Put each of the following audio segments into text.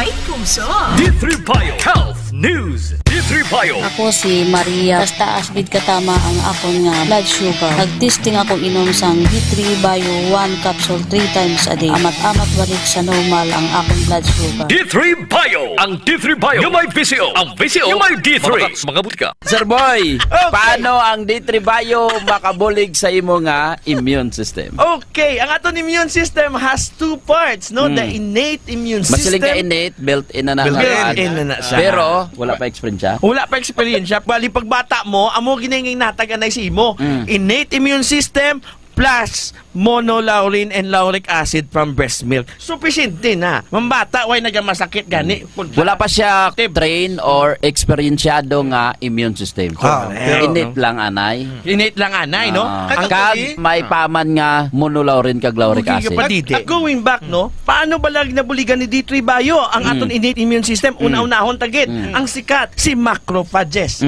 may puso. D3 Bio Health News. D3 Bio. Ako si Maria. Taas gid katama ang akon nga blood sugar. Nagtesting ako inom sang D3 Bio 1 capsule 3 times a day. Amat-amat balik sa normal ang akong blood sugar. D3 Bio. Ang D3 Bio yung may VCO. Ang VCO yung may D3. Mga butika. Sir Boy, paano ang D3 Bio makabulig sa imo nga immune system? Okay, ang aton immune system has two parts, no? The innate immune system. Masiling ka innate, built-in na Built-in na siya. Pero, wala pa experience siya? Wala pa experience siya. Bali, pagbata mo, amo gininging nataganay si mo. Innate immune system plus monolaurin and lauric acid from breast milk. Sufficiente na. Mambata, way nagamasakit gani. Wala pa siya train or experiensyado nga immune system. Innate lang anay. Innate lang anay, no? Ang kag may paman nga monolaurin kag lauric acid. At going back, no? Paano ba lang nabuligan ni D3 Bio ang aton innate immune system? Una-unahon tagit. Ang sikat, si macrophages.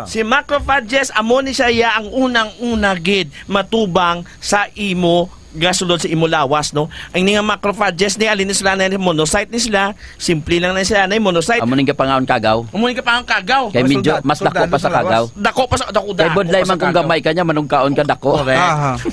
Si macrophages, amo ni siya ang unang-una gid matubang sa imo gasulod sa imo lawas, no? Ang nga macrophages ni alin sila na monocyte ni sila, simple lang na sila na monocyte. Amo ning kapangaon kagaw. Amo ning kapangaon kagaw. Kay medyo mas dako pa sa kagaw. Dako pa sa dako. Kay budlay man kung gamay kanya manungkaon ka dako.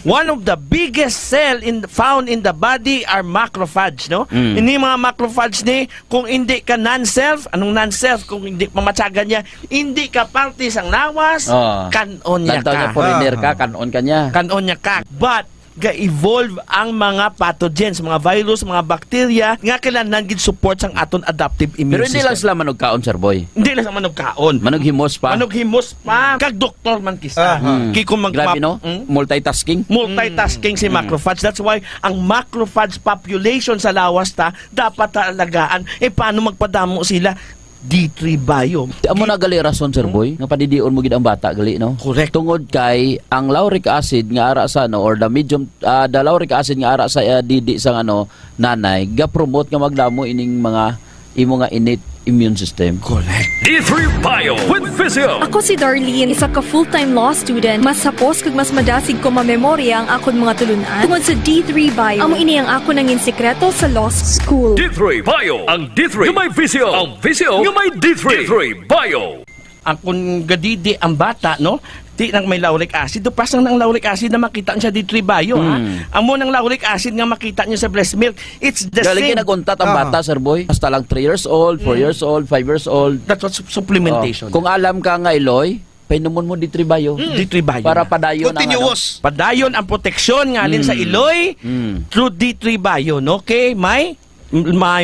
One of the biggest cell found in the body are macrophage, no? Ini mga macrophage ni kung hindi ka non-self, anong non-self kung hindi mamatsagan niya, hindi ka parte sang lawas, kanon niya Lantaw niya ka. foreigner ka, kanon kanya. Kanon niya ka. But ga-evolve ang mga pathogens, mga virus, mga bacteria nga kailangan gid support sang aton adaptive immune Pero hindi system. lang sila manungkaon, Sir Boy. Hindi lang sa manugkaon. Manughimos pa. Manughimos pa. Kag doktor man kisa. Kay kung Grabe no? Multitasking. Multitasking si macrophage. That's why ang macrophage population sa lawas ta dapat alagaan. Paano magpadamo sila? D3 Bio. Amo na gali rason, Sir Boy, nga padidion mo gid ang bata gali, no? Correct. Tungod kay ang lauric acid nga ara sa no or the medium the lauric acid nga ara sa didi sang nanay ga promote nga magdamo ining mga imo nga innate immune system. Correct. D3 Bio with Physio. Ako si Darlene, isa ka full-time law student. Mas sapos kag mas madasig ko mamemorya ang akon mga tulunan tungod sa D3 Bio. Amo ini ang ako nangin sekreto sa law school. D3 Bio. Ang D3 yung may VCO. Ang VCO yung may D3. D3 Bio. Ang kung gadidi ang bata, no? Di nang may lauric acid, do pasang ng lauric acid na makita niya D3 Bio, ha? Amo ng lauric acid nga makita niya sa breast milk, it's the Galing same. naguntat ang bata, Sir Boy. Basta lang 3 years old, 4 years old, 5 years old. That's what supplementation. Kung alam ka nga Iloy, painumun mo D3 Bio. D3 Bio. Para padayon ang padayon ang proteksyon nga alin sa iloy through D3 Bio, no? Okay, may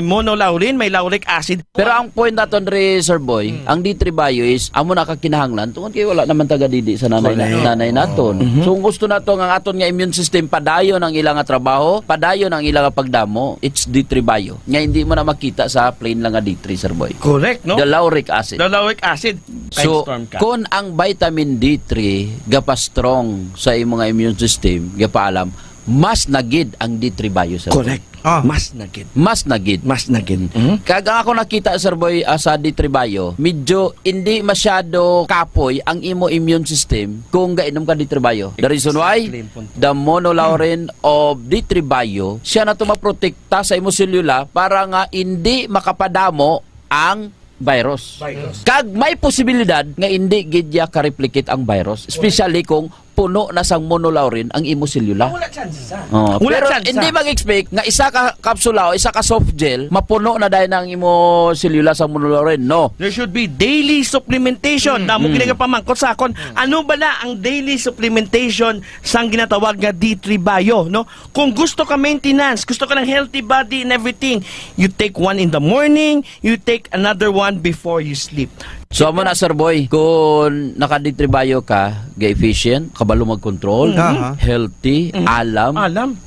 monolaurin, may lauric acid. Pero ang point naton re, Sir Boy, ang D3 Bio is amo na kakinahanglan tungod kay wala naman taga didi sa nanay naton. So kung gusto nato ang aton nga immune system padayon ang ilang nga trabaho, padayon ang ilang nga pagdamo, it's D3 Bio. Nga hindi mo na makita sa plain lang nga D3, Sir Boy. Correct, no? The lauric acid. The lauric acid. So kung ang vitamin D3 gapa strong sa imo nga immune system, gapaalam, mas nagid ang D3 Bio, Sir Boy. Correct. Mas nagid. Mas nagid. Mas nagid. Kag ang ako nakita, Sir Boy, sa D3 Bio, medyo hindi masyado kapoy ang imo immune system kung gainom ka D3 Bio. The reason why, the monolaurin of D3 Bio, siya na tumaprotekta sa imo selula para nga hindi makapadamo ang virus. Kag may posibilidad nga hindi gidya ka-replicate ang virus, especially kung puno na sang monolaurin ang imo selula. Wala chance. Pero hindi mag-expect nga isa ka kapsula o isa ka soft gel mapuno na dahil ang imo selula sa monolaurin. No. There should be daily supplementation. Damo kini pamangkot sa akon. Ano bala ang daily supplementation sang ginatawag nga D3 Bio, no? Kung gusto ka maintenance, gusto ka ng healthy body and everything, you take one in the morning, you take another one before you sleep. So amo na, Sir Boy, kung naka-D3 Bio ka, ga-efficient, kabalo mag-control, healthy, alam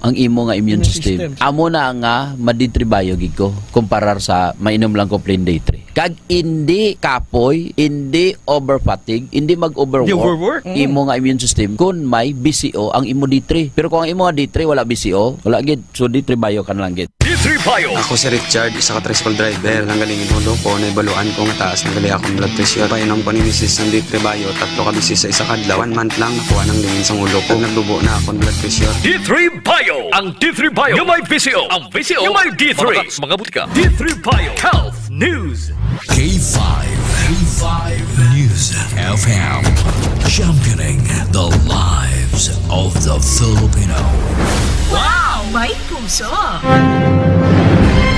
ang imo nga immune system. Amo na nga ma-D3 Bio gid ko kumparar sa mainom lang ko plain D3. Kag hindi kapoy, hindi over-fatigue, hindi mag-overwork imo nga immune system kung may BCO ang imo D3. Pero kung ang imo nga D3 wala BCO, wala gid. So D3 Bio ka na lang gid. D3 Bio. Ako si Richard, isa ka tricycle driver. Nanggalingin hulo ko, naibaluan ko nga taas, nagali akong blood pressure. Painom ko ni Mrs. ng D3 Bio, 3 ka bisis sa isa kadlaw. 1 month lang, nakuha ng lingin sa ulo ko. Nagdubo na akong blood pressure. D3 Bio. Ang D3 Bio yung may VCO. Ang VCO yung may D3. Mga butika. D3 Bio Health News. K5 News FM, championing the lives of the Filipino. Wow! May puso!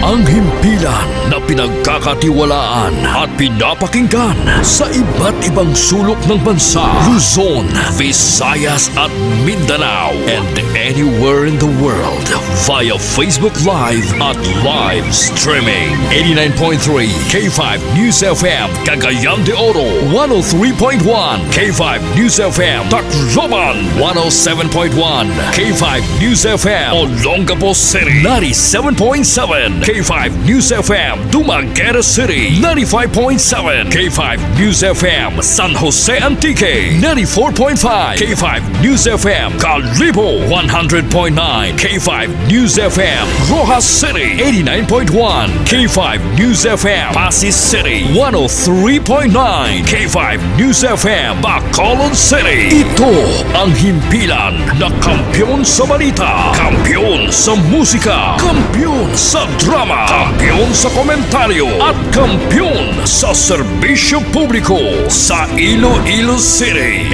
Ang himpilan na pinagkakatiwalaan at pinapakinggan sa iba't ibang sulok ng bansa, Luzon, Visayas at Mindanao, and anywhere in the world via Facebook Live at live streaming. 89.3 K5 News FM, Cagayan de Oro, 103.1 K5 News FM, Tacloban, 107.1 K5 News FM, Olongapo City, 97.7 K5 News FM, Dumaguete City, 95.7 K5 News FM, San Jose Antique, 94.5 K5 News FM, Calibo, 100.9 K5 News FM, Rojas City, 89.1 K5 News FM, Pasig City, 103.9 K5 News FM, Bacolod City. Ito ang himpilan na kampyon sa balita, kampyon sa musika, kampyon sa drama, kampyon sa komentaryo at kampyon sa serbisyo publiko sa Iloilo City.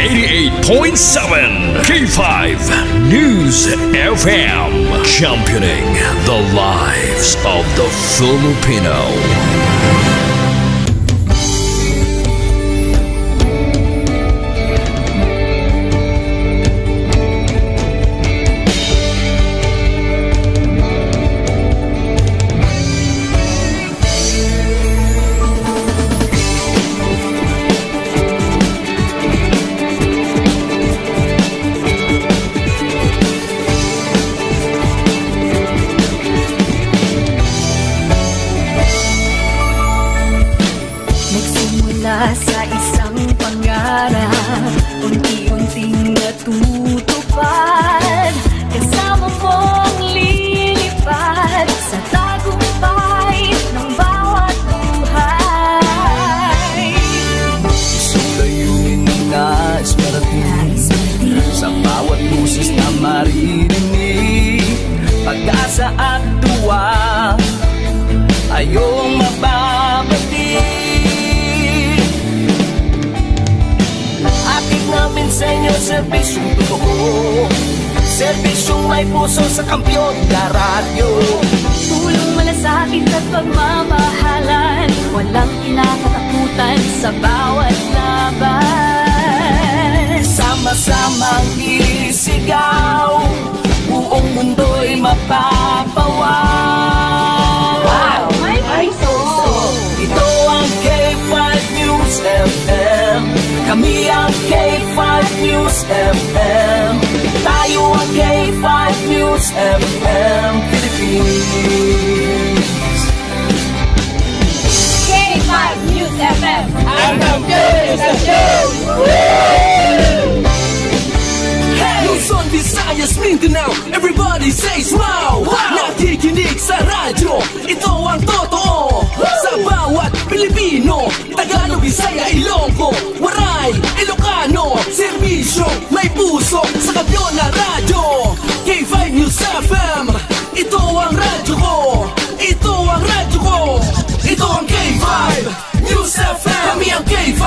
88.7 K5 News FM, championing the lives of the Filipino. Sa isang pangarap, unti-unting natutupad, kasama mong lilipad sa tagumpay ng bawat buhay. Isang layunin nais marating sa bawat busis na maririnig, pag-asa at tuwa ayong mababatid. Namin sa inyo, serbisyong totoo, serbisyong may puso sa kampyon na radyo. Tulong malasakit at pagmamahalan, walang kinakatakutan sa bawat laban. Sama-samang isigaw, buong mundo'y mapapawaw. Wow! May puso! Ito ang K5 News FM, kami ang K5 News FM, tayo ang K5 News FM Philippines. K5 News FM, ang kampiyon sa show! Luzon, Visayas, Mindanao, everybody says wow! Nakikinig sa radyo, ito ang totoo. Sa bawat Pilipino, Tagalog, Bisaya, Ilonggo, Waray, Ilocano, serbisyo, may puso sa kampyon na radyo. K5 News FM, ito ang radyo ko, ito ang radyo ko, ito ang K5 News FM. Kami ang K5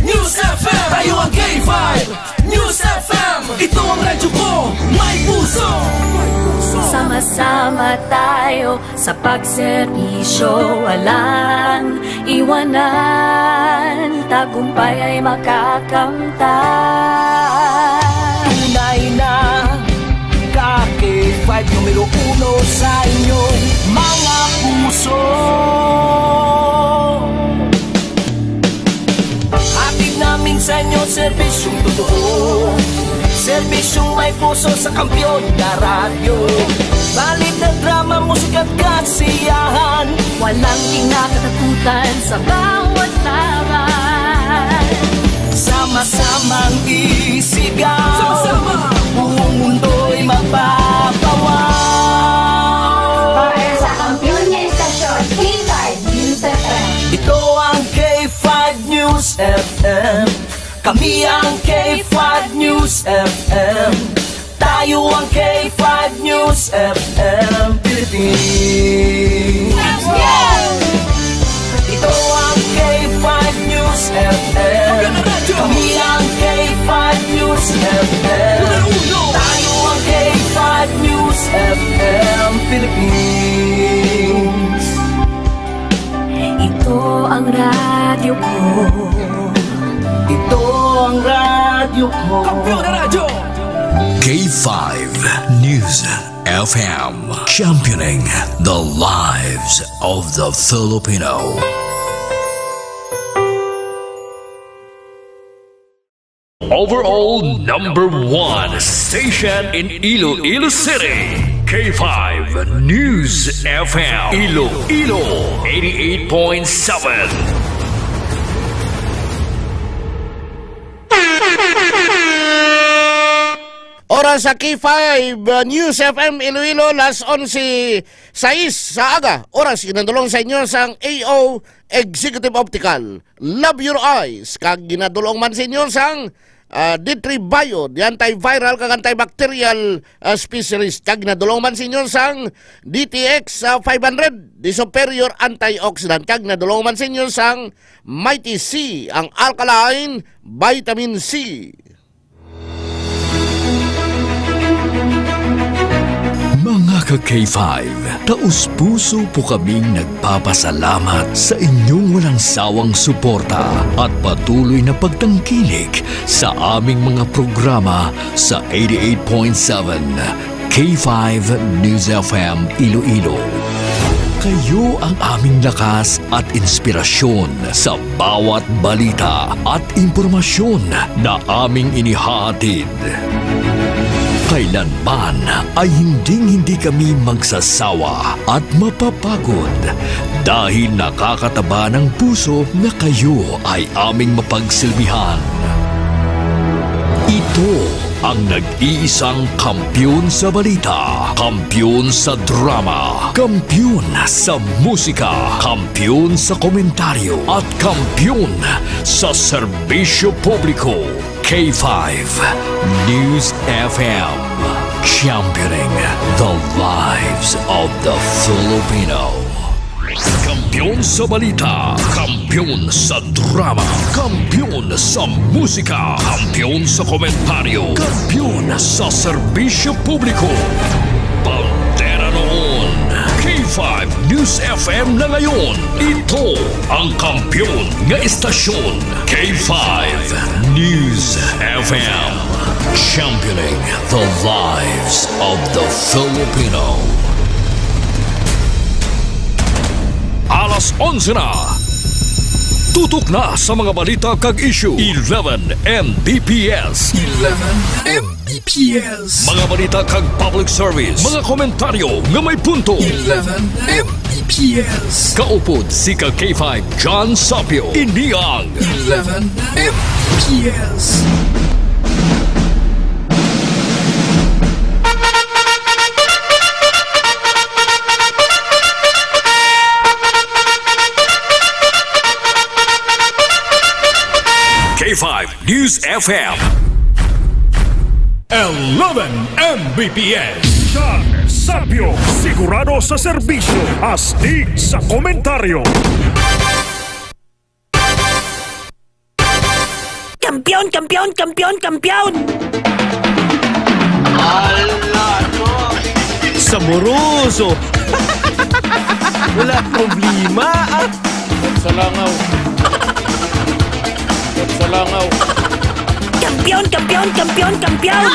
News FM, tayo ang K5 News FM. Ito ang radyo ko, may puso. sama-sama tayo sa pagserbisyo, walang iwanan, tagumpay ay makakamtan. Tunay na K5 numero 1 sa inyong mga puso. Hatid namin sa inyo serbisyong totoo, serbisyong may puso sa kampyon na radyo. Balit na drama, musika at kasiyahan, walang kinakatakutan sa bawat laban. Sama-samang isigaw, sama-sama, buong mundo'y magpapawaw. Para sa kampyon niya istasyon, K5 News FM. Ito ang K5 News FM, kami ang K5 News FM, tayo ang K5 News FM Philippines. radyo ko. Ito ang radyo ko. Kampiyon na radyo! K5 News FM, championing the lives of the Filipino. Overall #1 station in Iloilo City. K5 News FM. Iloilo 88.7. Oras sa K5 News FM Iloilo, las 11:06 sa aga. Oras ginadulong sa inyo sang AO Executive Optical. Love your eyes. Kag ginadulong man sa inyo sang D3 Bio, the antiviral kag antibacterial specialist. Kag ginadulong man sa inyo sang DTX 500, the superior antioxidant. Kag ginadulong man sa inyo sang Mighty C, ang alkaline vitamin C. Mga ka-K5, taus-puso po kaming nagpapasalamat sa inyong walang sawang suporta at patuloy na pagtangkilik sa aming mga programa sa 88.7 K5 News FM Iloilo. Kayo ang aming lakas at inspirasyon sa bawat balita at impormasyon na aming inihahatid. Kailanman ay hindi kami magsasawa at mapapagod dahil nakakataba ng puso na kayo ay aming mapagsilbihan. Ito ang nag-iisang kampiyon sa balita, kampiyon sa drama, kampiyon sa musika, kampiyon sa komentaryo at kampiyon sa serbisyo publiko. K5 News FM, championing the lives of the Filipino. Kampiyon sa balita, kampiyon sa drama, kampiyon sa musika, kampiyon sa komentaryo, kampiyon sa serbisyo publiko. Bandera noon, K5 News FM na ngayon. Ito ang kampiyon nga istasyon, K5 News FM, championing the lives of the Filipino. Alas 11 na. Tutok na sa mga balita kag issue. 11 Mbps. 11 Mbps. Mga balita kag public service. Mga komentaryo nga may punto. 11 Mbps. Kaupod si K5 John Sapio. Iniang 11 Mbps. K5 News FM 11 Mbps. John Sapio, sigurado sa serbisyo, astig sa komentaryo. Kampiyon, kampiyon, kampiyon, kampiyon! Saboroso! Wala problema, ah! Sa langaw. Sa langaw. Kampiyon, kampiyon, kampiyon, kampiyon!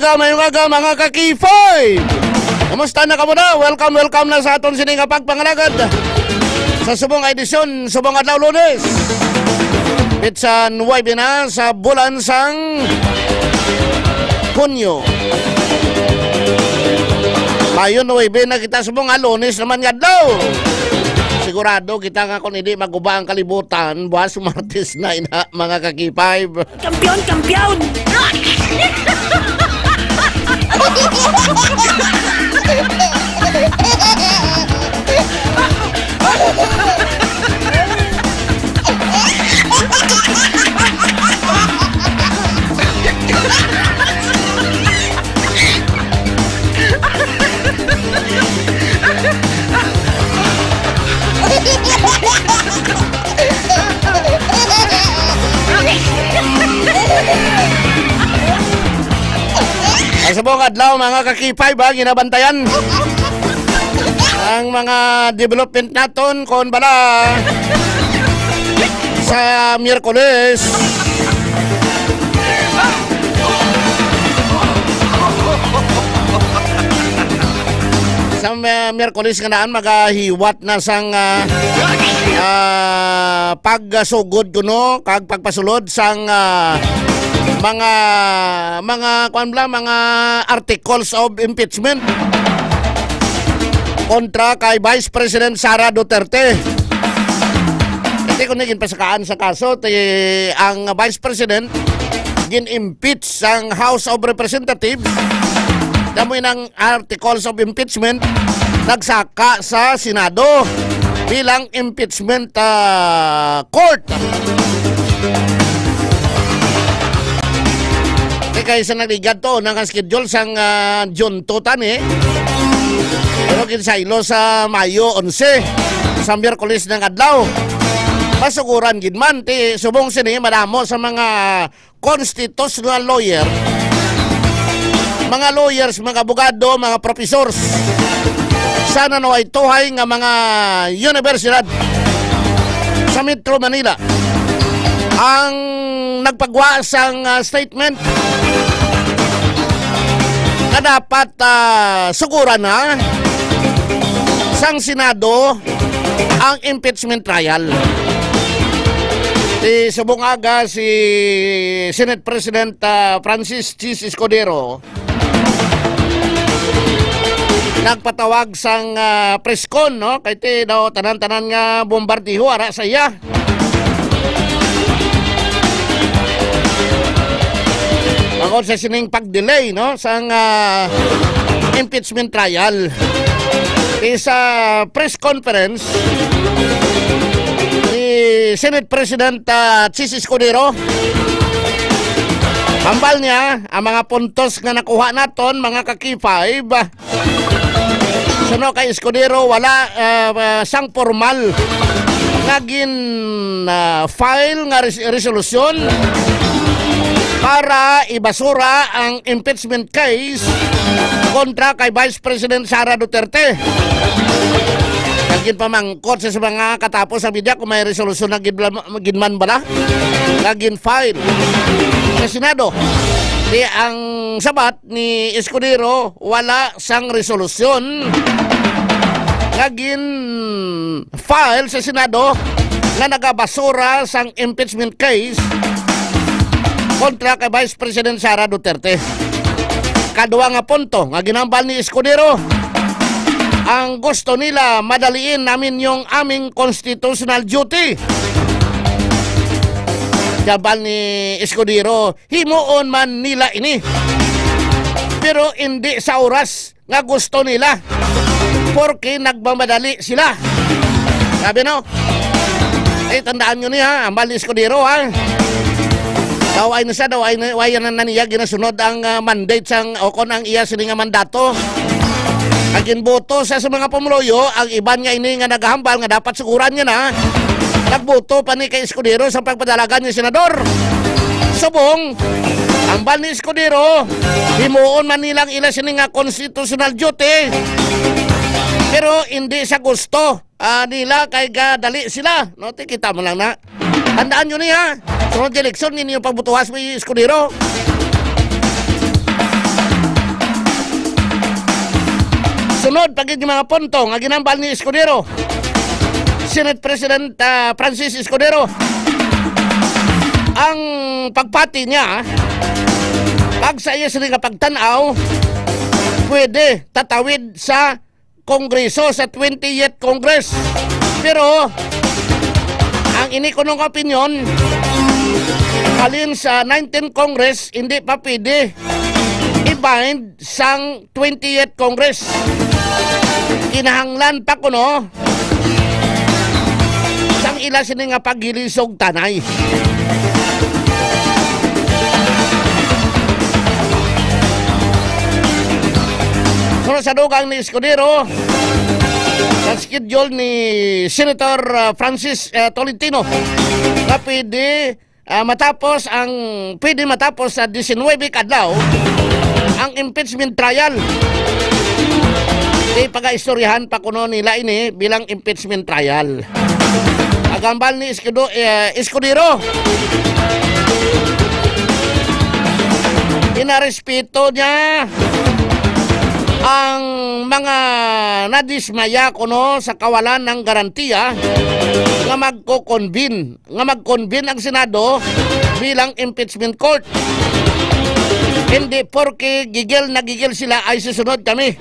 Mayong aga mga ka-K5. Kamusta na ka muna? Welcome na sa aton sining pagpangalagad sa subong edisyon, subong adlaw Lunes. Pitsan 9 na sa bulan sang Hunyo. Mayo 9 na kita sa mga Lunes naman nga daw. Sigurado kita nga kung hindi maguba ang kalibutan, buwas Martes na ina mga kakipay. Kampiyon, kampiyon! Ang sabong adlaw mga kakipay ba ginabantayan ang mga development naton kon bala sa Miyerkules. Sa Miyerkules nga naan magahiwat na sang pagsugod kuno kag pagpasulod sang mga articles of impeachment kontra kay Vice President Sara Duterte. Iti kung naging pasakaan sa kaso, ang Vice President gin-impeach sang House of Representatives. Damoy ng articles of impeachment nagsaka sa Senado bilang impeachment court. Kaya sa naligad to nang schedule sang June 2 tani pero ginsaylo sa Mayo 11 sa Miyerkules ng adlaw. Masuguran gid man ti subong sini madamo sa mga constitutional lawyer, mga lawyers, mga abogado, mga professors sana naway tuhay nga mga universidad sa Metro Manila ang nagpagwa sang statement na dapat suguran na sang Senado ang impeachment trial. Subong aga si Senate President Francis Chis Escudero nagpatawag sang press con, no? Kay ti daw tanan-tanan nga bombardiho ara sa iya. Bangod sa sining pag-delay, no, sang impeachment trial. Sa press conference ni Senate President Chis Escudero, hambal niya ang mga puntos nga nakuha naton mga kaki-5. Suno kay Escudero wala sang formal naging file nga resolusyon para ibasura ang impeachment case kontra kay Vice President Sara Duterte. Naging pamangkot sa mga katapos sa media kung may resolusyon na ginman bala. Naging file sa Senado. Di ang sabat ni Escudero wala sang resolusyon. Naging file sa Senado na nagabasura sang impeachment case kontra kay Vice President Sara Duterte. Kadua nga punto nga ginambal ni Escudero, ang gusto nila madaliin namin yung aming constitutional duty. Jabal ni Escudero, himuon man nila ini pero hindi sa oras nga gusto nila porque nagmamadali sila. Sabi no, tandaan nyo niya, ambal ni Escudero ha. Daw ay nasa daw ay wayan na niya ginasunod ang mandate sang o kon ang iya sini nga mandato. Agin boto sa mga pumuloyo ang iban nga ini nga naghambal nga dapat siguran niya na nagboto pa ni kay Escudero sa pagpadalagan ni senador. Subong ang ban ni Escudero himuon man nilang ila sini nga constitutional duty pero hindi sa gusto nila kay dali sila, no? Kita mo lang na. Tandaan nyo niya, sunod eleksyon ninyo pagbutuhas mo yung Escudero. Sunod, pagid yung mga punto nga ginambal ni Escudero, Senate President Francis Escudero, pagpati niya, pag sa iya sila nga pagtanaw, pwede tatawid sa Kongreso, sa 20th Congress. Pero, ang ini ko nung opinion, halin sa 19th Congress, hindi pa pwede i-bind sang 20th Congress. Kinahanglan pa kuno sang ila sini nga paghilisog tanay. Sunod sa dugang ni Escudero, sa schedule ni Senator Francis Tolentino, na pwede matapos sa 19 kadlaw ang impeachment trial. Di pag-istoryahan pa kuno nila ini bilang impeachment trial. Agambal ni Escudero, inarespeto niya ang mga nadismaya kuno sa kawalan ng garantiya nga magko-convene ang Senado bilang impeachment court. Hindi porke gigil na gigil sila ay susunod kami.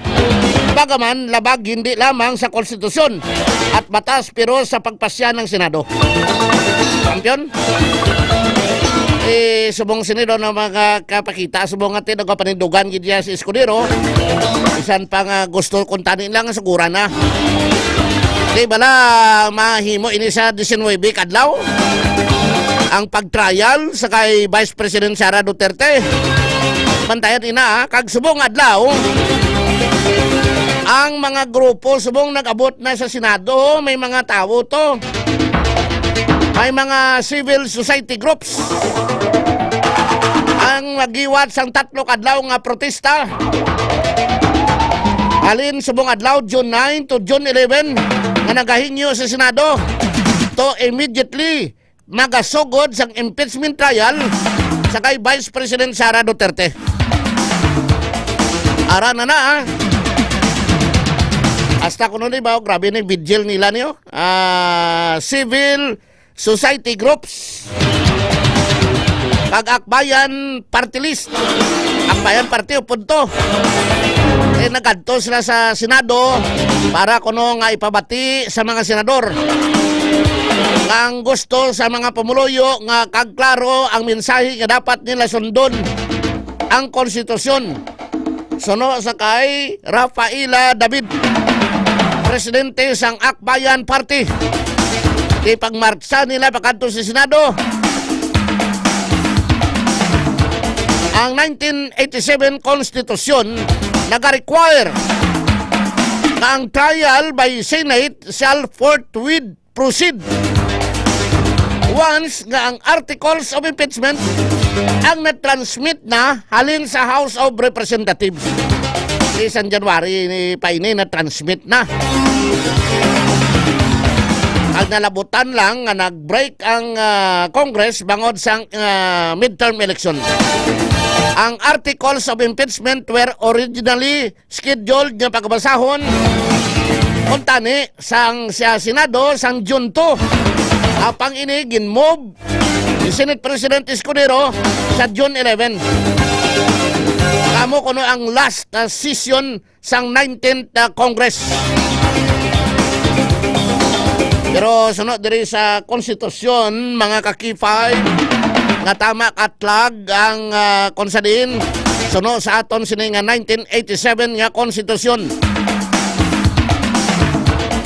Bagaman labag hindi lamang sa konstitusyon at batas pero sa pagpasya ng Senado. Kampiyon? Subong sinido na mga kapakita, subong nga tinaga panindugan gidya si Escudero. Isan pa nga gusto kuntanin lang sigura na. Di bala mahimo ini sa 19 kadlaw ang pag-trial sa kay Vice President Sara Duterte. Bantayan ina kag subong adlaw ang mga grupo subong nag-abot na sa Senado. May mga tao to, may mga civil society groups ang magiwat sang 3 kadlaw nga protesta. Halin subong adlaw June 9 to June 11 nga nagahingyo sa Senado to immediately magasugod sang impeachment trial sa kay Vice President Sara Duterte. Ara na hasta kuno ni ba grabe ni vigil nila niyo. Civil society groups, pag-akbayan party list, akbayan party punto. Nagadto sila sa Senado para kuno nga ipabati sa mga senador ang gusto sa mga pumuluyo nga kagklaro ang mensahe nga dapat nila sundon ang konstitusyon. Suno sa kay Rafaela David, presidente sang Akbayan Party. Di pagmarcha nila pagkanto sa Senado ang 1987 Constitution nag-require na ang trial by Senate shall forthwith proceed once nga ang articles of impeachment ang na-transmit na halin sa House of Representatives. Isang January ni paini na-transmit na. Ang nalabutan lang nga nag-break ang Congress bangod sang midterm election. Ang articles of impeachment were originally scheduled nga pagbasahon kuntani sang sa Senado sang June 2. Apang ini ginmove ni Senate President Escudero sa June 11. Kamo kuno ang last session sang 19th Congress. Pero sunod diri sa konstitusyon mga kakifay nga tama katlag ang konsadin sunod sa aton sini nga 1987 nga konstitusyon.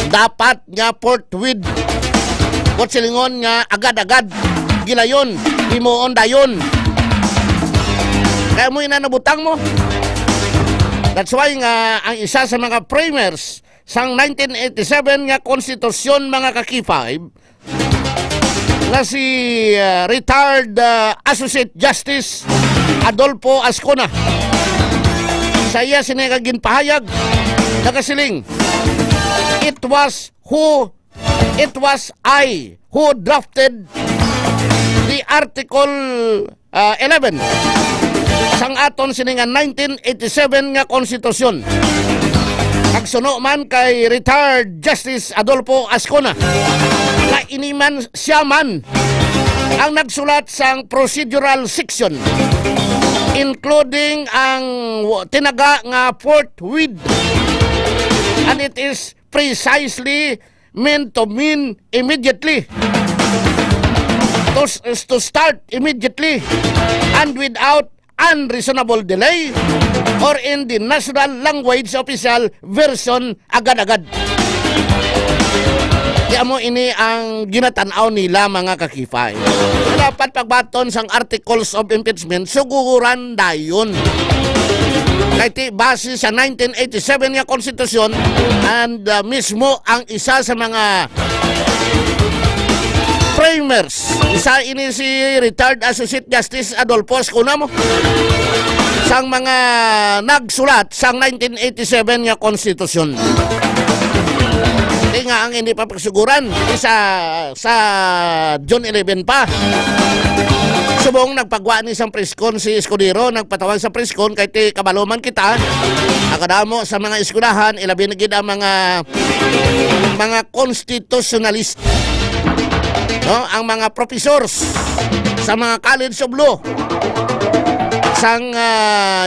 Dapat nga forthwith silingon nga agad-agad gilayon himuon dayon. Kaya mo inanabutang mo. That's why nga ang isa sa mga framers sang 1987 nga konstitusyon mga kakifay na si retired Associate Justice Adolfo Ascona, sa iya sinigagin pahayag nakasiling, it was I who drafted the Article 11 sang aton siningan 1987 nga konstitusyon. Agsuno man kay retired Justice Adolfo Ascona na iniman siya man ang nagsulat sang procedural section, including ang tinaga nga forthwith, and it is precisely meant to mean immediately, to start immediately and without unreasonable delay, or in the national language official version, agad-agad. Kaya mo ini ang ginatanaw nila mga kakifay. Dapat pagbaton sang articles of impeachment, suguran dayon. Kaya base sa 1987 nga konstitusyon, and mismo ang isa sa mga framers, isa ini si retired Associate Justice Adolfo Escunamo, sang mga nagsulat sang 1987 nga konstitusyon. Kaya nga ang hindi pa pagsiguran sa June 11 pa. Subong nagpagwa ni isang preskon si Escudero, nagpatawag sa preskon kay ti kabaluman kita. Akadamo sa mga eskwelahan, ilabi na gid ang mga constitutionalist. No, ang mga professors sa mga College of Law, sang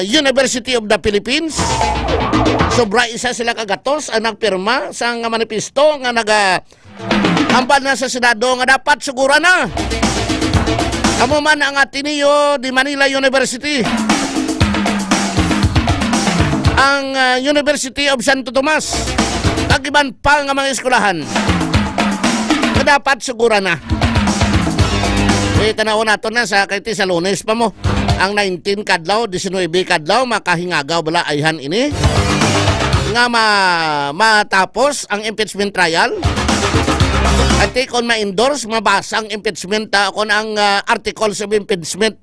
University of the Philippines, sobra isa sila kagatos ang nagpirma sang manifesto nga hambal na sa Senado nga dapat sigura na amo man ang Ateneo de Manila University, ang University of Santo Tomas, kagiban pa nga mga eskwelahan nga dapat sigura na. Tanaw nato na sa kay sa Lunes pa mo ang 19 kadlaw, 19 kadlaw makahingagaw bala ayhan ini nga matapos ang impeachment trial. At kung ma-endorse, mabasa ang impeachment, kung ang articles of impeachment,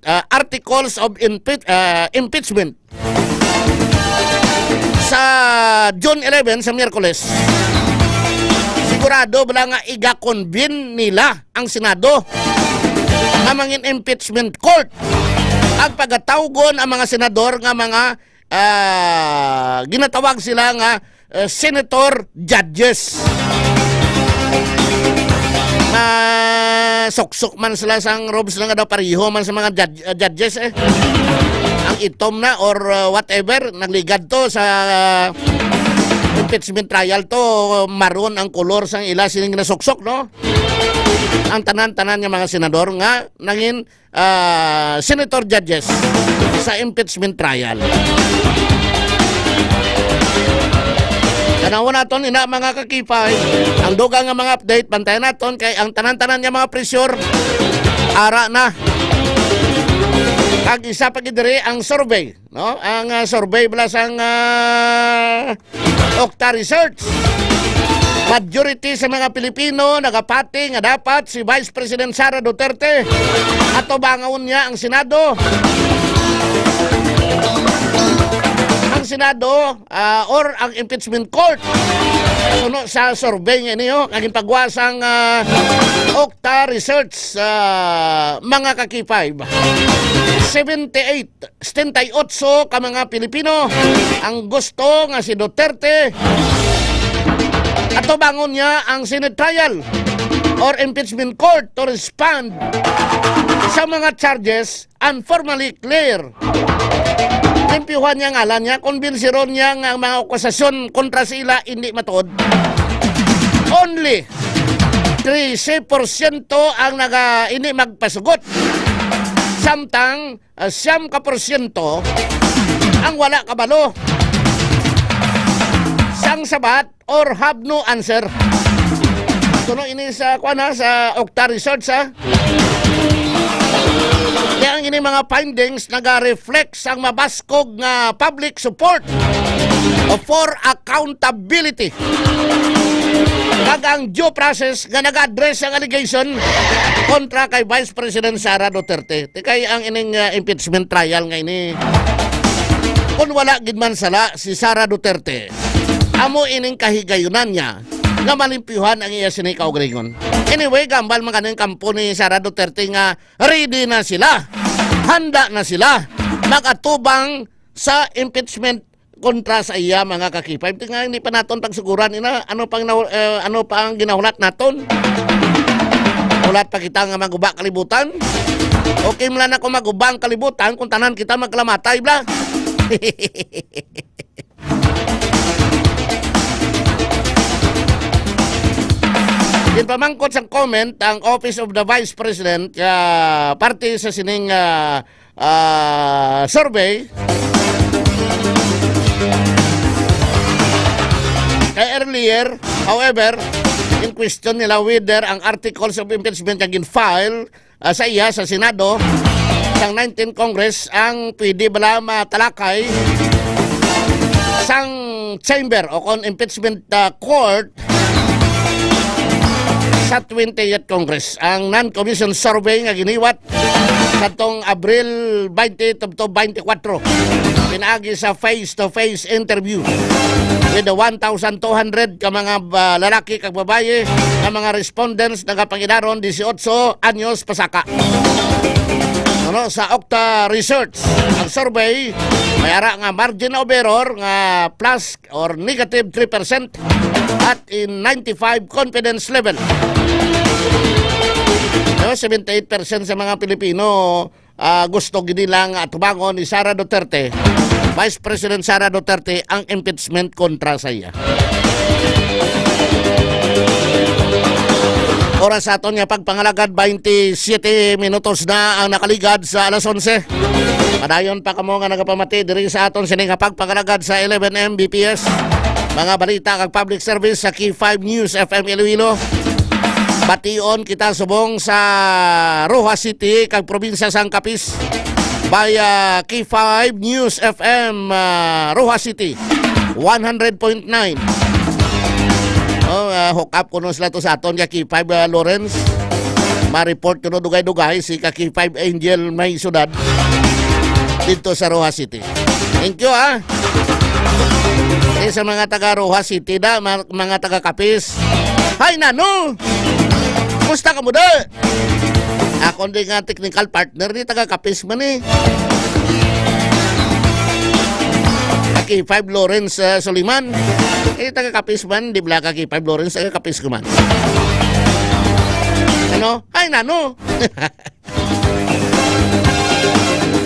impeachment sa June 11 sa Miyerkules, sigurado bala nga iga-convene nila ang Senado nga mangin impeachment court. Ang pagatawgon ang mga senador nga mga ginatawag sila nga senator judges. Soksok man sila sang robes lang daw pariho man sa mga judges ang itom na or whatever nagligad to sa impeachment trial to, maroon ang kolor sang ila sining nasoksok, no? Ang tanan-tanan nga mga senador nga nangin senator judges sa impeachment trial. Tanawan naton ina mga kakipay, ang dugang nga mga update, bantayan naton kay ang tanan-tanan nga mga presyur ara na. Kag isa pa gidiri ang survey, no? Ang survey bala sang Okta Research. Majority sa mga Pilipino nagapati nga dapat si Vice President Sara Duterte atubangawon niya ang Senado. Ang Senado or ang impeachment court. Suno sa survey nga niyo ang pagwasang Okta Research mga kakipay. 78 ka mga Pilipino ang gusto nga si Duterte atubangon niya ang Senate trial or impeachment court to respond sa mga charges and formally clear. Limpyuhan niya ngalan niya, konbinsiron niya nga mga akusasyon kontra sila hindi matuod. Only 13% ang ini magpasugot. Samtang 9% ang wala kabalo. Sang sabat or have no answer. Tuno ini sa sa Okta Research Kaya ang ini mga findings naga-reflect sang mabaskog nga public support for accountability. Kag ang due process nga nag-address ang allegation kontra kay Vice President Sara Duterte. Kay ang ining impeachment trial nga ini kung wala gid man sala si Sara Duterte, amo ining kahigayunan niya nga malimpyuhan ang iya sini kaugalingon. Anyway, gambal man kaning kampo ni Sara Duterte nga ready na sila, handa na sila magatubang sa impeachment kontra sa iya mga kakipay. Nga hindi pa naton pagsiguran ina ano pa ang ginahunat naton. Ulat pa kita nga maguba kalibutan. Okay mula na kung magubang kalibutan kung tanan kita magkalamatay bla. Din pamangkot sa comment ang Office of the Vice President parte sa sining survey kay earlier, however, in question nila whether ang articles of impeachment na gin-file sa iya sa Senado sang 19 Congress ang pwede bala matalakay sang chamber o kon impeachment court sa 20th Congress. Ang non-commission survey nga giniwat katong Abril 20 to 24 pinaagi sa face-to-face interview with the 1,200 ka mga lalaki kag babaye nga mga respondents nagapangidaron 18 anyos pasaka. Sa Okta Research, ang survey may ara nga margin of error nga plus or negative 3% at in 95 confidence level. 78% sa mga Pilipino gusto ginilang tubangon ni Sara Duterte, Vice President Sara Duterte, ang impeachment kontra sa iya. Oras sa aton nga pagpangalagad 27 minutos na ang nakaligad sa alas 11. Padayon pa kamo nga nagapamati diri sa aton sining nga pagpangalagad sa 11 Mbps. Mga balita kag public service sa Key 5 News FM Iloilo. Bation kita subong sa Rojas City kag probinsya sang Capiz via Key 5 News FM Rojas City 100.9. Hook up kuno sila to sa aton ka Key 5 Lawrence. Ma-report kuno dugay-dugay si ka Key 5 Angel may sudad dito sa Rojas City. Thank you sa mga taga Rojas City da, mga taga Capiz. Hi Nano! Kumusta ka mo da? Ako din nga technical partner ni taga Capiz man eh. Kay 5 Lawrence Soliman. Taga Capiz man, di ba kay 5 Lawrence, taga Capiz man. Ano? Ay, Nano!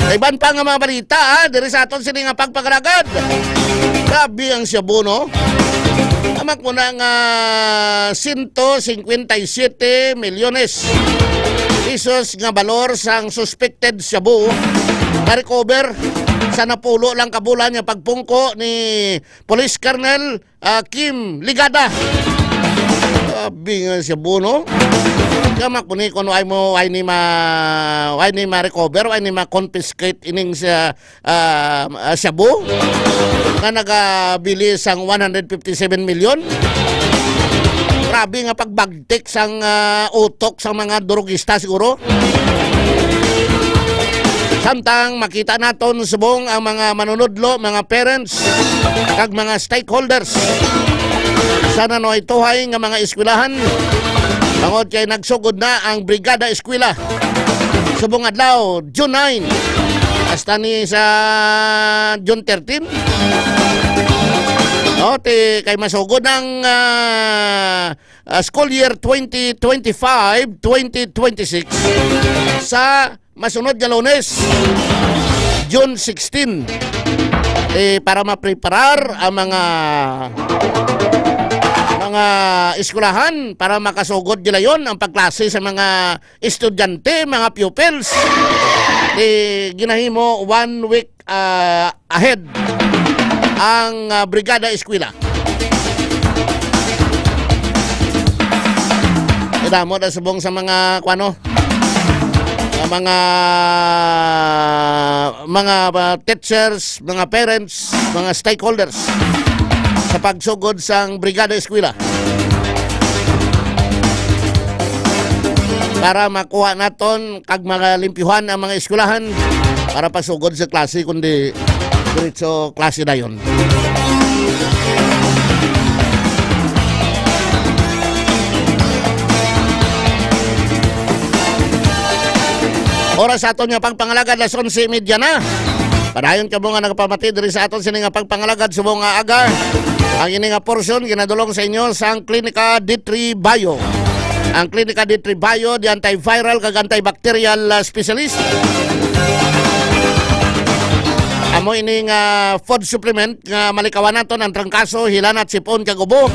Iban pa nga mga balita, diri sa aton sila nga pagpakaragad. Grabe ang Cebu, no? Amak mo na nga 157 milyones pesos nga balor sang suspected Cebu na-recover sa napulo lang kabulan niya pagpungko ni Police Colonel Kim Ligada. Bingan siya buno. Kama kuni kuno ay ni ma-recover, ay ni ma-confiscate ining sa Cebu nga nagabili sang 157 milyon. Grabe nga pagbagtik sang utok sa mga drogista siguro. Samtang makita naton subong ang mga manunodlo, mga parents, kag mga stakeholders. Sana no ituhay nga mga eskwelahan. Bangod kay nagsugod na ang Brigada Eskwela. Subong adlaw, June 9. Hasta ni sa June 13. Kay masugod ng school year 2025-2026 sa masunod nga Lunes, June 16, para ma-preparar ang mga eskwelahan para makasugod nila yon ang pagklase sa mga estudyante, mga pupils. Ginahimo 1 week ahead ang Brigada Eskwela. Idamo na subong sa mga mga teachers, mga parents, mga stakeholders sa pagsugod sang Brigada Eskwela para makuha naton kag mga limpyuhan ang mga eskwelahan para pasugod sa klase kundi diretso klase dayon. Oras sa aton nga pagpangalagad alas 11:30 na. Padayon ka mo nga nagpamati diri sa aton sini nga pagpangalagad subong nga agar. Ang ini nga porsyon ginadulong sa inyo sang Klinika D3 Bio. Ang klinika D3 Bio, di antiviral kag antibacterial specialist. Amo ining food supplement nga malikawan naton ang trangkaso, hilanat, sipon kag ubo.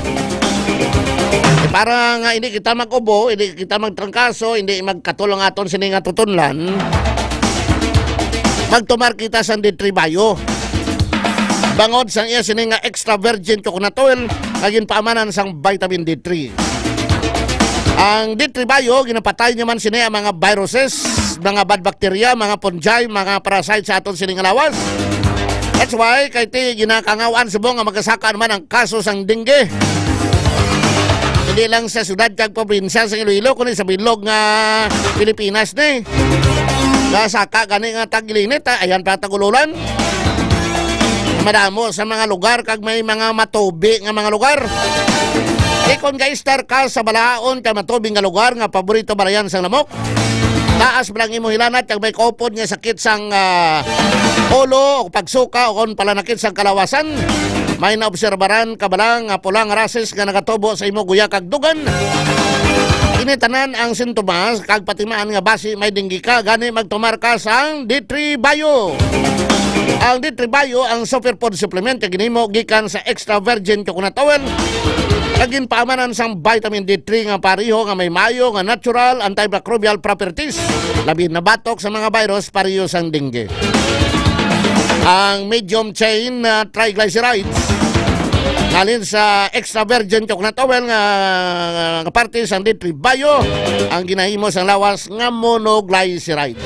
Para nga hindi kita mag-ubo, hindi kita magtrangkaso, hindi magkatulong aton sini nga tutunlan. Magtumar kita sa D3 Bio. Bangod sang iya sini nga extra virgin coconut oil, kagin paamanan sang vitamin D3. Ang D3 Bio, ginapatay naman sini ang mga viruses, mga bad bacteria, mga fungi, mga parasite sa aton sini nga lawas. That's why, kay ti ginakangawaan subong nga magkasaka naman ang kaso sang dengue. Hindi lang sa syudad kag probinsya sa Iloilo, kundi sa bilog nga Pilipinas ni. Kasaka gani nga tagilinit, ayan pa tagululan. Madamo sa mga lugar kag may mga matubi nga mga lugar. Kung ga-star ka sa balaon ka matubing nga lugar nga paborito balayan sang lamok, taas ba lang imo hilanat kag may kopod nga sakit sang ulo o pagsuka o kon palanakit sang kalawasan, may naobserbaran ka balang nga pulang rases nga nakatubo sa imo guya kag dugan. Initanan ang sintomas kag patimaan nga basi may dengue ka, gani magtumar ka sang D3 Bio. Ang D3 Bio ang superfood supplement kag ginimo gikan sa extra virgin coconut oil. Kagin paamanan sang vitamin D3 nga pariho nga may mayo nga natural antimicrobial properties. Labi na batok sa mga virus pariho sang dengue. Ang medium chain triglycerides ngalin sa extra virgin coconut oil nga parte sang D3 Bio ang ginahimo sang lawas nga monoglycerides.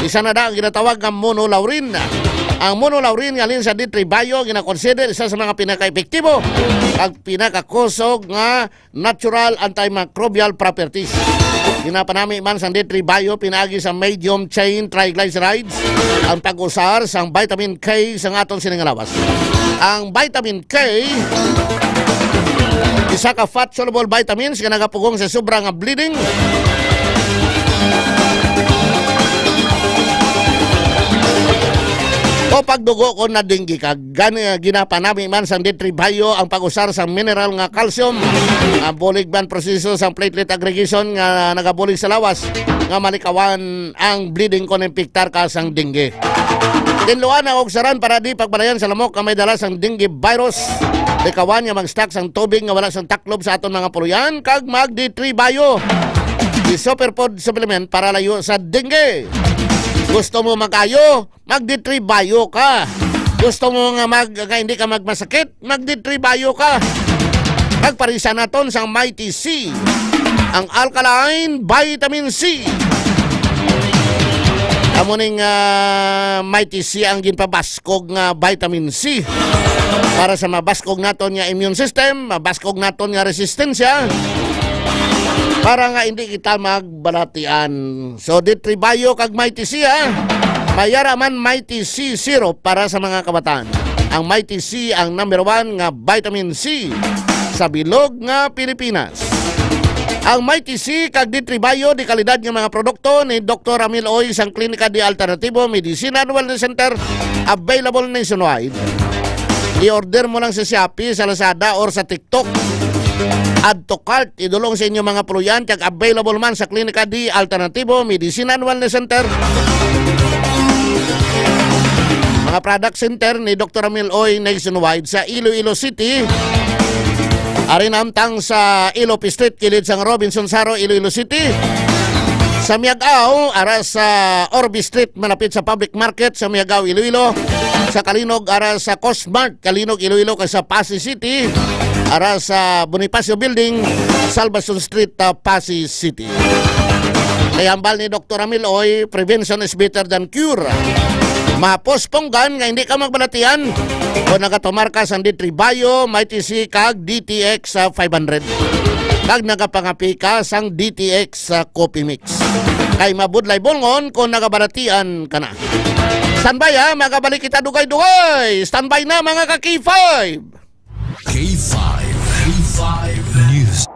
Isa na da ang ginatawag nga monolaurin. Ang monolaurin ngalin sa D3 Bio gina-consider isa sa mga pinaka-epektibo at pinaka-kusog nga natural antimicrobial properties. Ginapanami man sa D3 Bio pinagi sa medium chain triglycerides ang pag-usar sang vitamin K sa aton siningalawas. Ang vitamin K isa ka fat soluble vitamins nga nagapugong sa sobra nga bleeding, o pagdugo ko na dengue ka. Ginapanami man sa D3 Bio ang pag-usar sa mineral nga calcium, ang bulig man proseso sa platelet aggregation nga nagabulig sa lawas nga malikawan ang bleeding kon impiktar ka sang dengue. Tinluan ang ogsaran para di pagbalayan sa lamok nga may dala sang dengue virus. Likawan nga mag-stack sang tubig nga wala sang taklob sa aton mga puluyan kag mag D3 Bio. Di superfood supplement para layo sa dengue. Gusto mo magayo, mag D3 Bio ka. Gusto mo nga hindi ka magmasakit, mag D3 Bio ka. Pagparisa naton sang Mighty C, ang alkaline vitamin C. Amuning Mighty C ang ginpabaskog nga vitamin C para sa mabaskog naton nga immune system, mabaskog naton nga resistensya, para nga hindi kita magbalatian. So D3 Bio kag Mighty C mayara man Mighty C syrup para sa mga kabataan. Ang Mighty C ang number 1 nga vitamin C sa bilog nga Pilipinas. Ang Mighty C kag D3 Bio di kalidad nga mga produkto ni Dr. Ramil Oy sang Klinika di Alternativo Medicine and Wellness Center, available nationwide. I-order mo lang sa Shopee, sa Lazada or sa TikTok. Add to cart, idulong sa inyo mga puluyan kag available man sa Klinika di Alternativo Medicine and Wellness Center. Mga product center ni Dr. Ramil Oy nationwide sa Iloilo City. Arin amtang sa Ilopi Street, kilid sang Robinson Saro, Iloilo City. Sa Miagao, ara sa Orbi Street, malapit sa Public Market sa Miagao, Iloilo. Sa Kalinog, ara sa Cosmart, Kalinog, Iloilo, kay sa Pasig City. Ara sa Bonifacio Building, Salvacion Street, Pasig City. Kaya ambal ni Dr. Ramil Oy, prevention is better than cure. Maposponggan nga hindi ka magbalatian o nagatumar ka sa D3 Bio, Mighty C kag DTX 500. Kag nagapangapi ka sang DTX Coffee Mix. Kay mabudlay bolngon kung nagabalatian ka na. Standby magabalik kita dugay-dugay. Standby na mga ka-K5. K5 News.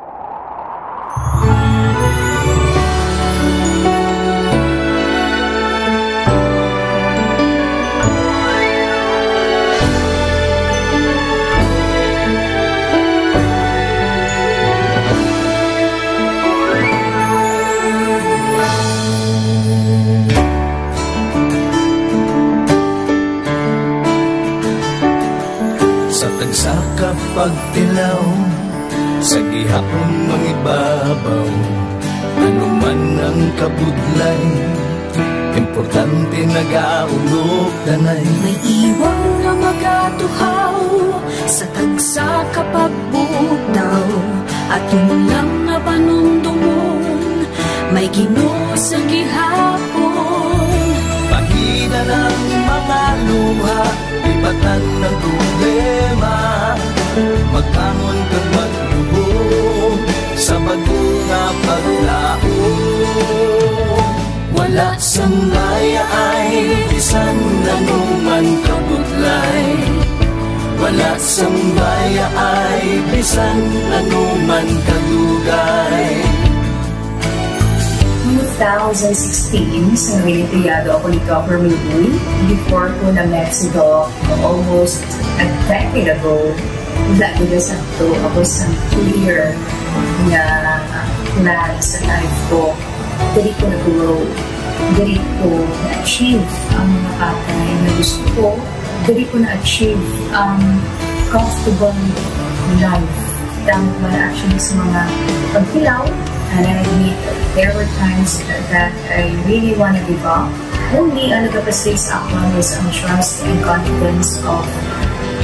makapagtilaw sa gihapon mangibabaw. Ano man ang kabudlay, importante nagaulog tanay. May iwang nga magatuhaw sa tagsa kapag butaw, at lang nga panumdumon may Ginoo sa gihapon. Pahina ng mga luha, ibatan ng problema, magbangon kag magluhog sa bago nga paglao. Wala sang baya ay bisan nanuman kabudlay. Wala sang baya ay bisan nanuman kadugay. 2016, sa Olimpiado ako ni Dr. Milbuy. Before ko na Mexico, almost a decade ago, ako sa clear na plan sa life ko. Dali ko na-grow. Dali ko na-achieve ang mga patay na gusto ko. Dali ko na-achieve ang comfortable life. Dahil para actually sa mga pagkilaw. And I admit there were times that I really want to give up. Only ang nagkapasay sa akin was ang trust and confidence of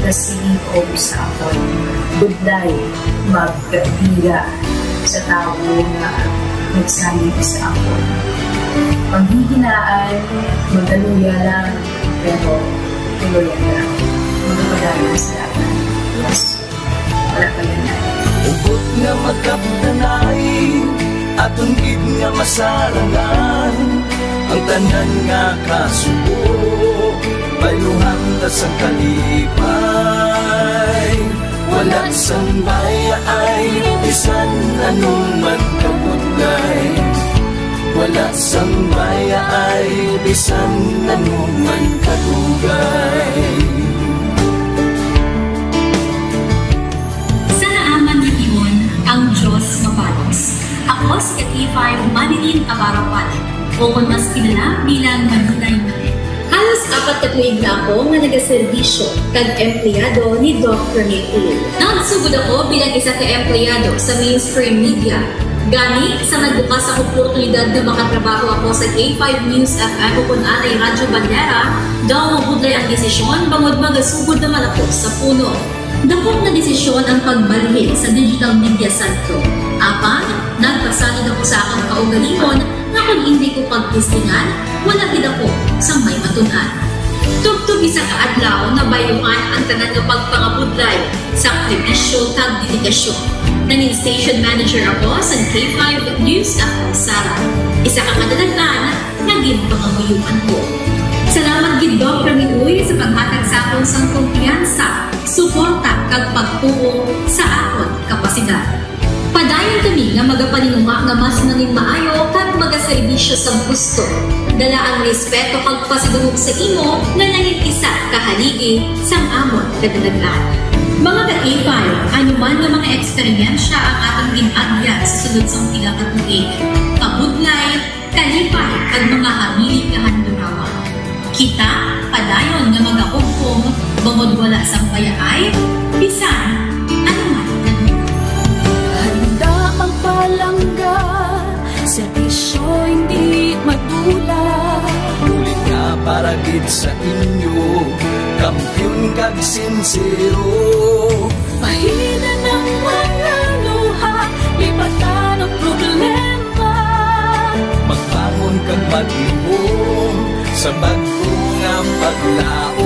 the CEO sa akin. Budlay magkatiga sa tao na nagsalit sa akin. Paghihinaan, magaluya lang, pero tuluyan lang. Magkapadalan sa akin. Yes, wala pa yan na. Ubot nga magkapdanay, atong gid nga masarangan, ang tanan nga kasubo, bayuhan ta sa kalipay. Wala sang baya ay bisan anuman kabudlay. Wala sang baya ay bisan anuman kadugay. Ang Diyos mapalos. Ako si K5 Manilin Abarapan, o kung mas kilala bilang Manilay Manil. Halos 4 ka tuig na ako nga nagaserbisyo kag empleyado ni Dr. Milbuy. Nagsugod ako bilang isa ka empleyado sa mainstream media. Gani sa nagbukas ang oportunidad na makatrabaho ako sa K5 News FM o kung anay Radyo Bandera, daw mabudlay ang desisyon bangod magasugod naman ako sa puno. Dakot na desisyon ang pagbalhin sa digital media santro. Apan, nagpasalid ako sa akong kaugalingon na kung hindi ko pagtistingan, wala din ako sa may matunan. Tugtog isa kaadlaw na bayuhan ang tanan ng pagpangabudlay, sakripisyo kag dedikasyon. Nanging station manager ako sa K5 News FM Sara. Isa ka kadadagdan na ginpanganguyuan ko. Salamat gid Dr. Milbuy sa paghatag sa akon sang kumpiyansa, suporta kag pagtuo sa akon kapasidad. Padayon kami nga magapaninungha nga mas nanging maayo kag magaserbisyo sa gusto. Dala ang respeto kag pasidungog sa imo nga nanging isa kahaligi sang amon kadalagan. Mga ka-K5, anuman nga mga eksperyensya ang atong ginagyan sa sunod sang pila ka tuig. Kabudlay, kalipay kag mga hamili kahandurawan. Kita, padayon nga magakugkong, bangod wala sang payaay, bisan, anuman namin. Handa ang palangga, serbisyo hindi madula. Ulit nga para gid sa inyo, kampiyon kag sincero. Pahina ng mga luha, lipatan ang problema. Magbangon kang mag-iwong sa bago nga paglao.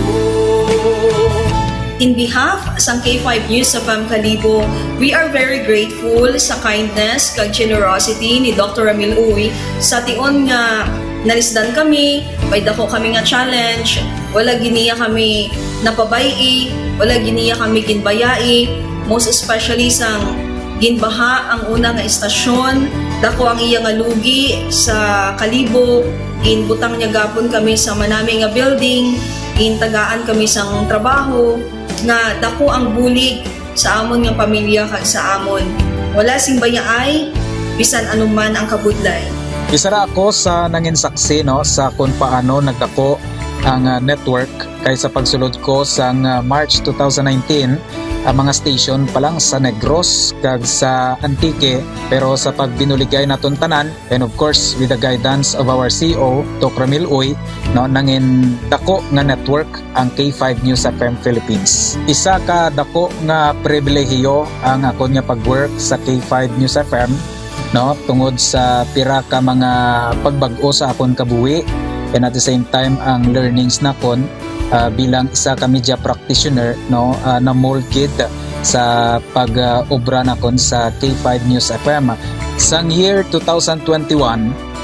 In behalf sa K5 News FM Kalibo, we are very grateful sa kindness kag generosity ni Dr. Milbuy sa tion nga nalisdan kami, may dako kami nga challenge, wala giniya kami napabay-i, wala giniya kami ginbayai, most especially sang ginbaha ang una nga istasyon, dako ang iya nga lugi sa Kalibo, ginbutang niya gapon kami sa manami nga building, gintagaan kami sang trabaho, nga dako ang bulig sa amon nga pamilya kag sa amon. Wala sing bayaay, bisan anuman ang kabudlay. Isa ra ako sa nangin saksi no sa kung paano nagdako ang network kay sa pagsulod ko sa March 2019 mga station pa lang sa Negros kag sa Antique, pero sa pagbinuligay naton tanan, and of course with the guidance of our CEO Dr. Ramil Uy, no, nangin dako nga network ang K5 News FM Philippines. Isa ka dako nga pribilehiyo ang ako nga pag-work sa K5 News FM, no, tungod sa pira ka mga pagbag-o sa akon kabuhi, and at the same time ang learnings nakon bilang isa ka media practitioner, no, na molded sa pag-obra nakon sa K5 News FM. Sang year 2021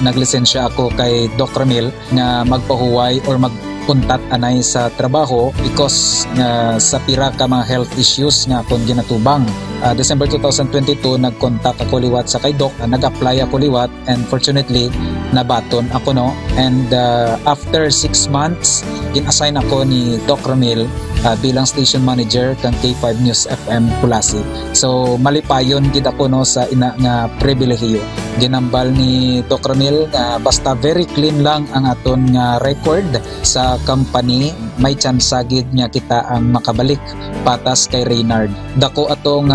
naglisensya ako kay Doc Ramil nga magpahuway or magpuntat anay sa trabaho because sa pira ka mga health issues nga akong ginatubang. December 2022 nag-contact ako liwat sa kay Doc, nag-apply ako liwat, and fortunately nabaton ako, no, and after 6 months in-assign ako ni Doc Ramil bilang station manager kang K5 News FM Pulasi. So malipayon gid ako, no, sa ina nga pribilehiyo. Ginambal ni Doc Ramil nga basta very clean lang ang aton nga record sa company, may chance gid nga kita ang makabalik patas kay Reynard. Dako atong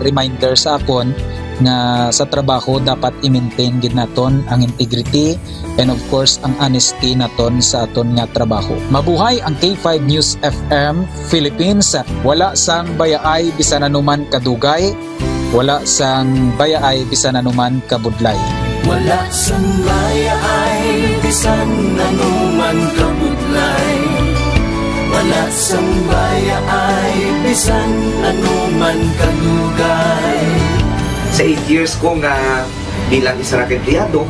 reminder sa akon nga sa trabaho dapat i-maintain gid naton ang integrity and of course ang honesty naton sa aton nga trabaho. Mabuhay ang K5 News FM Philippines. Wala sang bayaay bisan anuman kadugay, wala sang bayaay bisan anuman kabudlay. Wala sang bayaay bisan anuman kabudlay. Wala sang bayaay bisan anuman kadugay. Sa 8 years ko nga bilang isa ra ka empleyado,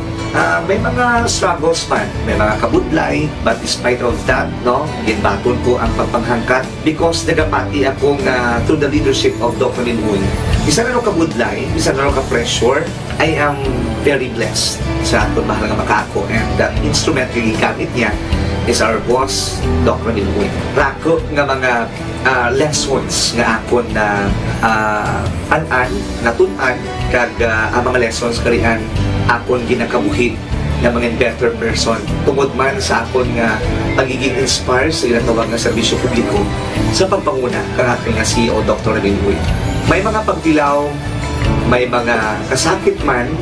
may mga struggles man, may mga kabudlay, but despite of that, no, ginbaton ko ang pagpanghangkat because nagapati ako nga through the leadership of Dr. Minun. Isa na kabudlay, isa na ka-pressure, I am very blessed sa atong mahal nga makako, and the instrument nga gamit niya is our boss, Dr. Minun. Rako nga mga lessons nga akon na natun-an kag ang mga lessons karian akon ginakabuhi na mga better person tungod man sa akon nga pagiging inspired sa ginatawag nga serbisyo publiko sa pagpanguna kang aking nga CEO Dr. Ramil Uy. May mga pagdilaw, may mga kasakit man,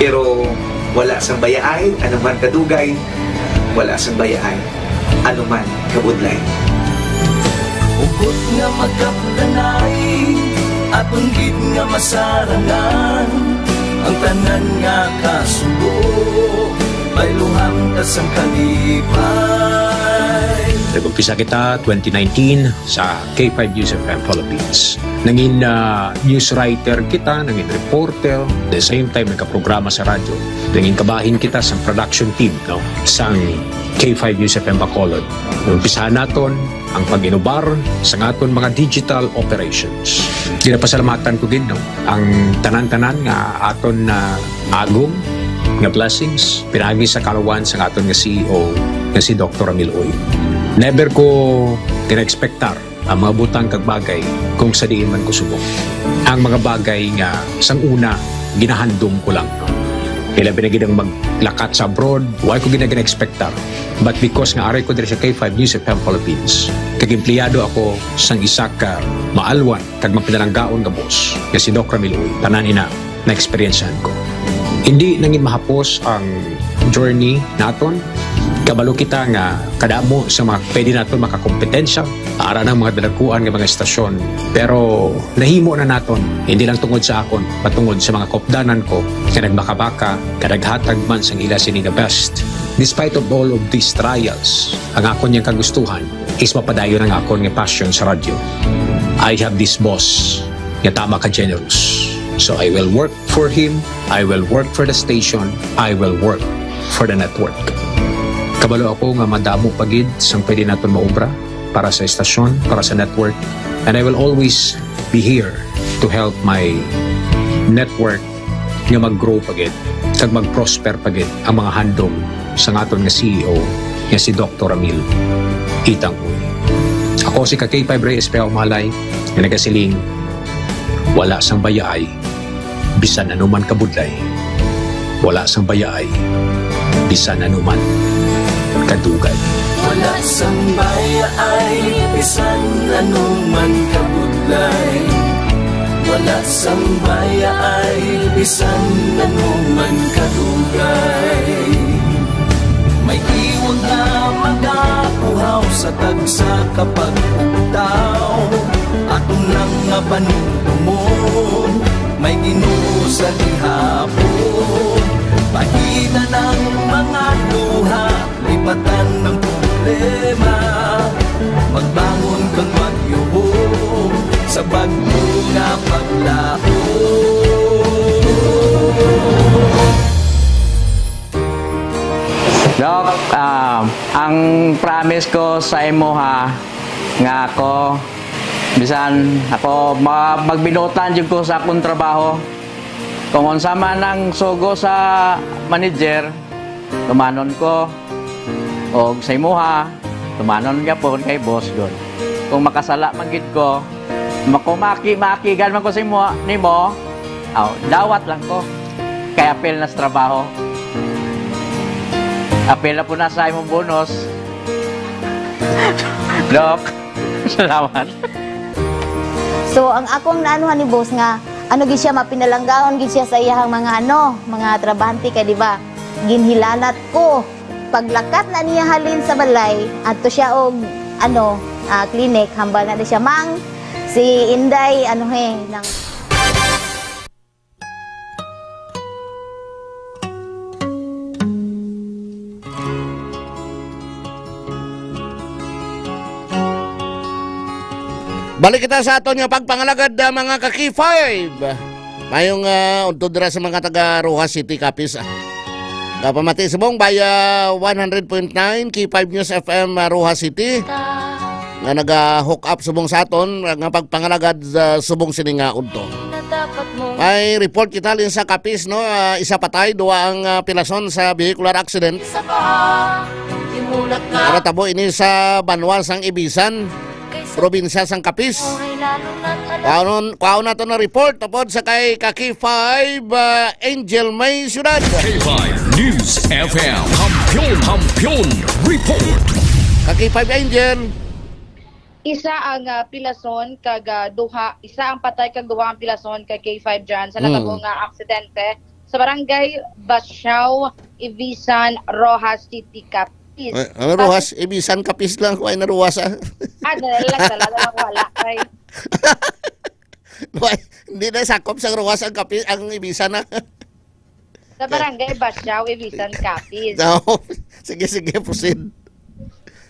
pero wala sang bayaay, anuman kadugay, wala sang bayaay, anuman kabudlay. Ugot nga magkapdanay, atong gid nga masarangan, ang tanan nga kasubo, bayluhang kasang kalipay. Nag-umpisa kita 2019 sa K5 News FM Philippines. Nangin news writer kita, nangin reporter, the same time nagka-programa sa radyo. Nangin kabahin kita sa production team, no, sang K5 News FM Bacolod. Umpisahan naton ang pag-inubar sa aton mga digital operations. Ginapasalamatan ko gid, no, ang tanan-tanan nga aton na agong nga blessings pinagi sa kalawan sa aton nga CEO nga si Dr. Ramil Uy. Never ko tina-expectar ang mga butang kag bagay kung sa diin man ko subok. Ang mga bagay nga sang una ginahandom ko lang, no. Kailan pinagidang maglakat sa abroad, why ko gina-expectar. But because nga aray ko diri sa K5 News FM Philippines, kag empleyado ako sang isa ka maalwan kag mapinalanggaon nga boss nga si Dr. Ramil Uy, tanan ina na experiencehan ko. Hindi nangin mahapos ang journey naton. Kabalo kita nga kadamo sa mga pwede naton makakompetensya para ng mga dalaguan ng mga estasyon. Pero nahimo na naton, hindi lang tungod sa akon, patungod sa mga kopdanan ko na nagmakabaka, kadaghatag man sang ila sini the best. Despite of all of these trials, ang akon niyang kagustuhan is mapadayon ang akon nga passion sa radyo. I have this boss nga tama ka generous. So I will work for him, I will work for the station, I will work for the network. Kabalo ako nga madamo pagid sang pwede naton maubra para sa estasyon, para sa network, and I will always be here to help my network nga mag-grow pagid kag mag-prosper pagid ang mga handom sa aton nga CEO nga si Dr. Ramil Itang Uy. Ako si K5 Reyes Peao Malay nga nagasiling wala sang bayaay bisan anuman kabudlay, wala sang bayaay bisan anuman kadugay. Wala sang bayaay bisan anuman kabudlay. dugay. Wala sambaya ay bisan nanuman kadugay. May iwag na magapuhaw sa tagsa kapag utaw. Atong lang nga panuntumon, may Ginoo sa gihapon. Pahina ng mga luha, lipatan ng problema. Magbangon kang magyuhong sa bagyo nga paglaho. Dok, ang promise ko sa imo ha, nga ako, bisan ako magbinutan jud ko sa akong trabaho. Kung unsa man ang sugo sa manager, tumanon ko. O sa imo ha, tumanon gyapon kay boss god. Kung makasala man gid ko, makigan man ko sa imo nimo, dawat lang ko. Kay apel na sa trabaho. Apel na po na sa imong bonus. Dok, salamat. So, ang akong naanuhan ni boss nga, gid siya mapinalanggaon gid siya sa iyang mga mga trabahante kay di ba? Ginhilanat ko. Paglakat na niya halin sa balay, adto siya og clinic hambal na siya mang si Inday nang Balik kita sa aton nga pagpangalagad mga ka-K5. Mayong untod dira sa mga taga Rojas City Capiz. Kapamati sa buong baya 100.9 K5 News FM Rojas City. Nga naga-hook up subong sa aton nga pagpangalagad subong sininga unto. May report kita lin sa Capiz no, isa patay, duwa ang pilason sa vehicular accident. Para tabo ini sa Banwa sang Ibisan, probinsya sang Capiz. Kuhaon na ito na report tapos sa kay K5 Angel May Syudad. K5 News FM Kampiyon Report. K5 Angel. Isa ang pilason kag duha, isa ang patay kag duha ang pilason kay K5 dyan sa natabo nga aksidente sa barangay Basiao, Ibisan, Rojas City, Capiz. Ano Rojas? Ibisan Capiz lang. Kuhay na Rojas Talaga wala. Hindi na sakop sa Rojas ang Capiz, ang Ibisan na. Sa barangay Basiao, Ibisan, Capiz. No. Sige, proceed.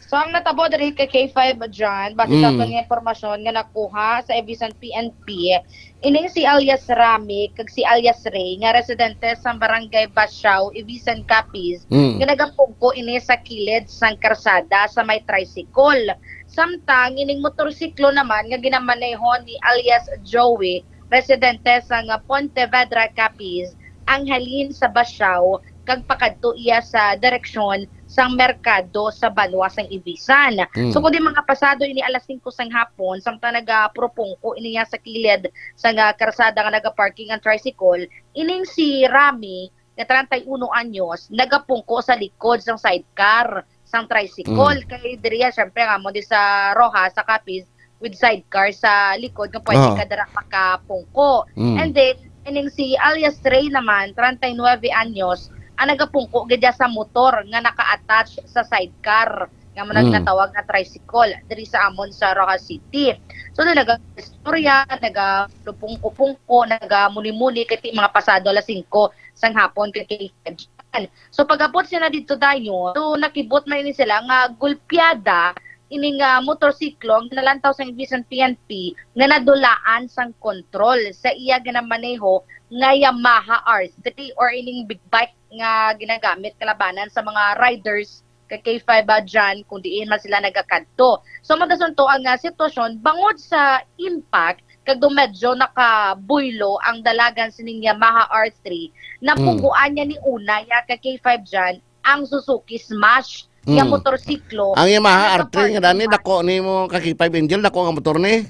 So ang natabo diri kay K5 dyan, base sa kanyang impormasyon nga nakuha sa Ibisan PNP, ining si alias Rami kag si alias Ray nga residente sa barangay Basiao, Ibisan, Capiz, nga nagapugko ini sa kilid sang karsada sa may tricycle. Samtang ining motorsiklo naman nga ginamaneho ni alias Joey, residente sa Pontevedra, Capiz, ang halin sa Basiao kag pakadto iya sa direksyon sang merkado sa Banwa sang Ibisan. So kung di mga pasado ini alas 5 sang hapon, samtang nagapropongko ini sa kilid sa karsada nga nagaparking ang tricycle, ining si Rami nga 31 anyos nagapungko sa likod sang sidecar sang tricycle. Kay diriya syempre nga mo di sa Rojas sa Capiz with sidecar sa likod nga pwede ka dara makapungko. And then ining si alias Ray naman 39 anyos ang nagapungko gadya sa motor nga naka-attach sa sidecar nga mo nagnatawag na tricycle diri sa amon sa Rojas City. So naga-istorya, naga-pungko-pungko, naga-muli-muli kay mga pasado alas 5 sang hapon kay K5. So pag-abot sila dito dayon, so nakibot man ini sila nga gulpyada ining motorsiklo nga nalantaw sa Ibisan PNP nga nadulaan sang kontrol sa iya ginamaneho nga Yamaha R3 or ining big bike nga ginagamit kalabanan sa mga riders kay K5 dyan kung diin man sila nagakadto. So madason to ang sitwasyon bangod sa impact kag do medyo nakabuylo ang dalagan sining Yamaha R3 napuguan niya ni una ya kay K5 dyan ang Suzuki Smash yung motorsiklo. Ang Yamaha R3 nga dani dako ni mo K5 Angel, dako nga motor ni.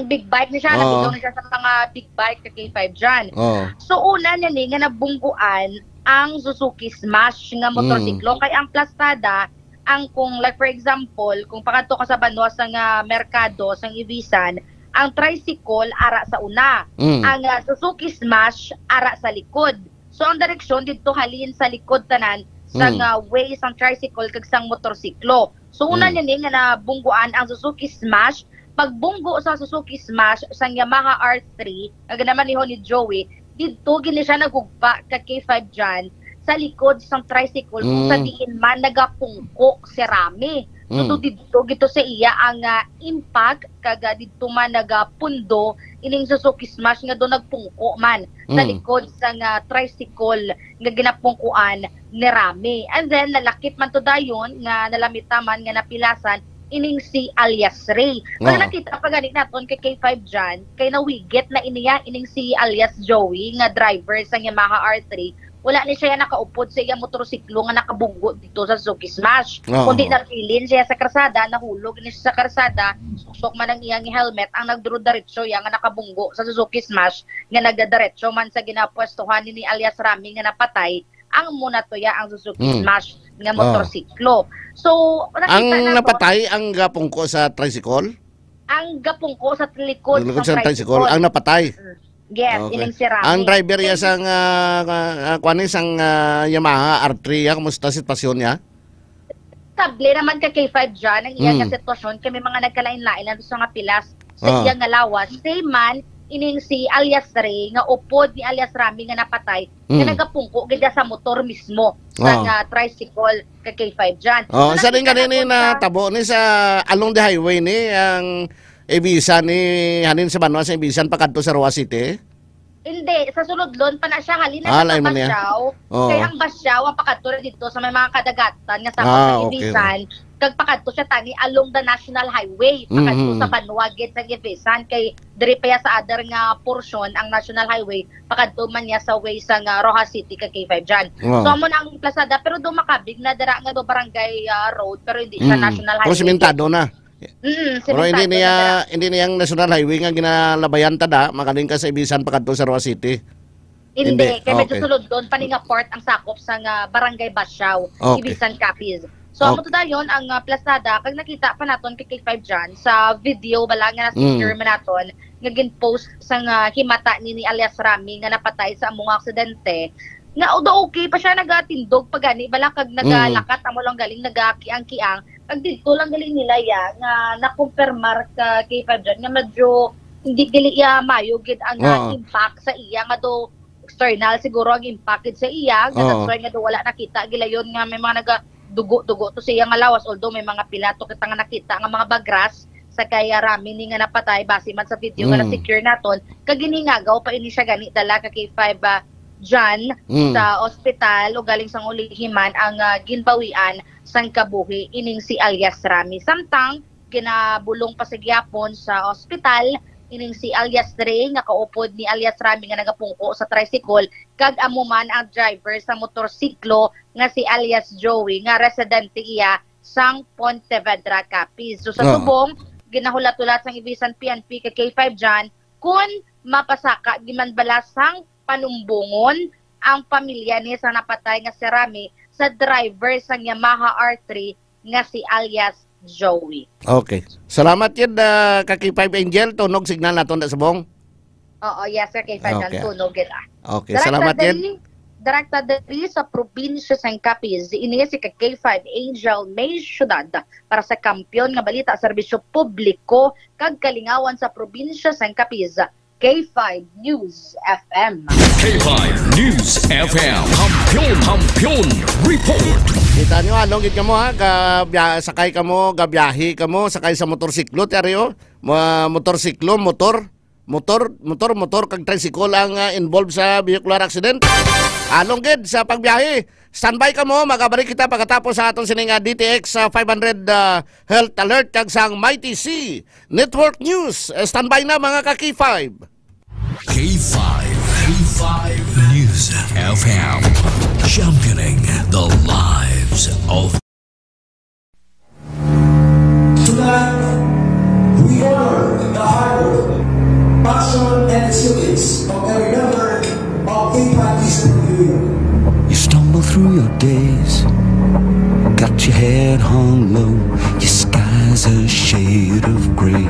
Big bike na siya, nabigaw na siya sa mga big bike kay K5 dyan. So una niya ni nga nabungguan ang Suzuki Smash nga motorsiklo kay ang plastada ang kung like for example kung pakadto ka sa Banwa sa nga merkado sang Ibisan, ang tricycle ara sa una, ang Suzuki Smash ara sa likod. So ang direksyon dito halin sa likod tanan sa way sang tricycle kag sang motorsiklo. So una niya nga nabungguan ang Suzuki Smash. Pagbunggo sa Suzuki Smash sang Yamaha R3, nga naman ni Joey, dito gini siya nagugpa ka K5 dyan sa likod sang tricycle kung sa diin man nagapungko si Rami. So dito sa iya ang impact kaga dito man nagapundo ining Suzuki Smash nga do nagpungko man sa likod sang tricycle nga ginapungkuan ni Rami. And then nalakip man to dayon nga nalamitaman nga napilasan ining si alias Ray. Kung nakita pa ganit naton kay K5 dyan, kay nawigit na iniya ining si alias Joey nga driver sa Yamaha R3, wala ni siya nakaupod sa iyang motorsiklo nga nakabunggo dito sa Suzuki Smash. Kundi napilin siya sa karsada, nahulog ni siya sa karsada, suksok man ang iyang helmet, ang nagduro-diretso yang nakabunggo sa Suzuki Smash nga nagdadiretso man sa ginapwestuhan ni alias Rami nga napatay, ang muna to ya ang Suzuki Smash nga motorsiklo. So, ang napatay ang gapungko sa tricycle? Ang gapungko sa likod sa tricycle. Ang napatay? Yes, ining si Rami. Ang driver niya sang sang Yamaha R3, kumusta sitwasyon niya? Stable naman ka K5 dyan, ang iyang sitwasyon, kami mga nagkalain-lain na gusto nga pilas sa iyang lawas. Same man, ining si alias Ray, nga upod ni alias Rami nga napatay, nga nagapungko gaya sa motor mismo sa tricycle ka K5 dyan. Sa rin kanini na tabo ni sa along the highway ni, ang Ibisan ni hanin sa Banwa sa Ibisan pakadto sa Roa City? Hindi, sa sulod-lon pa na siya halina sa Basyaw. Kaya ang Basyaw ang pakadto dito sa may mga kadagatan nga sa Ibisan. Kag pakadto siya tani along the National Highway, pakadto sa Banwa gate sa Ibisan kay diri pa sa other nga portion ang National Highway, pakadto man niya sa way sa Roa City kay K5 dyan. So amo na ang plasada pero do makabig na dira nga do barangay road pero hindi siya National Highway. Simentado na. Pero hindi niya ang National Highway nga ginalabayan tada, makaling ka sa Ibisan pakadto sa Roa City. Hindi, kaya medyo sulod doon paninga port ang sakop sa barangay Basyaw, Ibisan Capiz. So amo to dayon ang plasada kag nakita pa naton kay K5 dyan sa video bala nga na-secure man naton nga gin-post sa himata ni alias Rami nga napatay sa among aksidente. Nga okay pa siya nagatindog pa gani bala kag nagalakat amo lang galing nagakiang-kiang kag dito lang galing nila ya nga nakumpirmar ka K5 dyan nga medyo hindi dili iya mayo gid ang impact sa iya nga do external siguro ang impact sa iya nga do wala nakita gilayon nga may mga dugo-dugo to sa iya nga lawas although may mga pilato kita nga nakita nga mga bagras sa kaya Rami ni nga napatay base man sa video nga na-secure naton kag giningagaw pa ini siya gani dala ka K5 dyan sa ospital o galing sang ulihiman ang ginbawian sang kabuhi ining si alias Rami. Samtang ginabulong pa sa gyapon sa ospital ining si alias Ray nga kaupod ni alias Rami nga nagapungko sa tricycle kag amuman ang driver sa motorsiklo nga si alias Joey nga residente iya sang Pontevedra Capiz. So sa subong ginahulat-ulat sang Ibisan PNP kay K5 dyan kun mapasaka gimanbalasang panumbungon ang pamilya ni sa napatay nga si Rami sa driver sa Yamaha R3 nga si alias Joey. Okay. Salamat yun ka K5 Angel. Tunog signal nato na sabong. Oo, yes sir. K5 okay. Tunog yun. Okay, salamat yun. Direkta diri sa probinsya sa Capiz, ini si K5 Angel May Syudad para sa kampiyon nga balita serbisyo publiko kag kalingawan sa probinsya sa Capiz. K5 News FM. K5 News FM. Kampiyon report. Kita nyo, along ka mo sakay ka mo, gabiyahe ka mo, sakay sa motorsiklo, teryo. Motorsiklo, motor, kag tricycle ang involved sa vehicular accident. Along gid sa pagbiyahe. Standby ka mo, magabalik kita pagkatapos sa atong sining DTX 500 Health Alert kag sang Mighty C Network News. Standby na mga ka-K5. K5 News FM, championing the lives of. Tonight, we honor the hard work, passion, and resilience of every member of K5 News. You stumble through your days, got your head hung low, your sky as a shade of gray,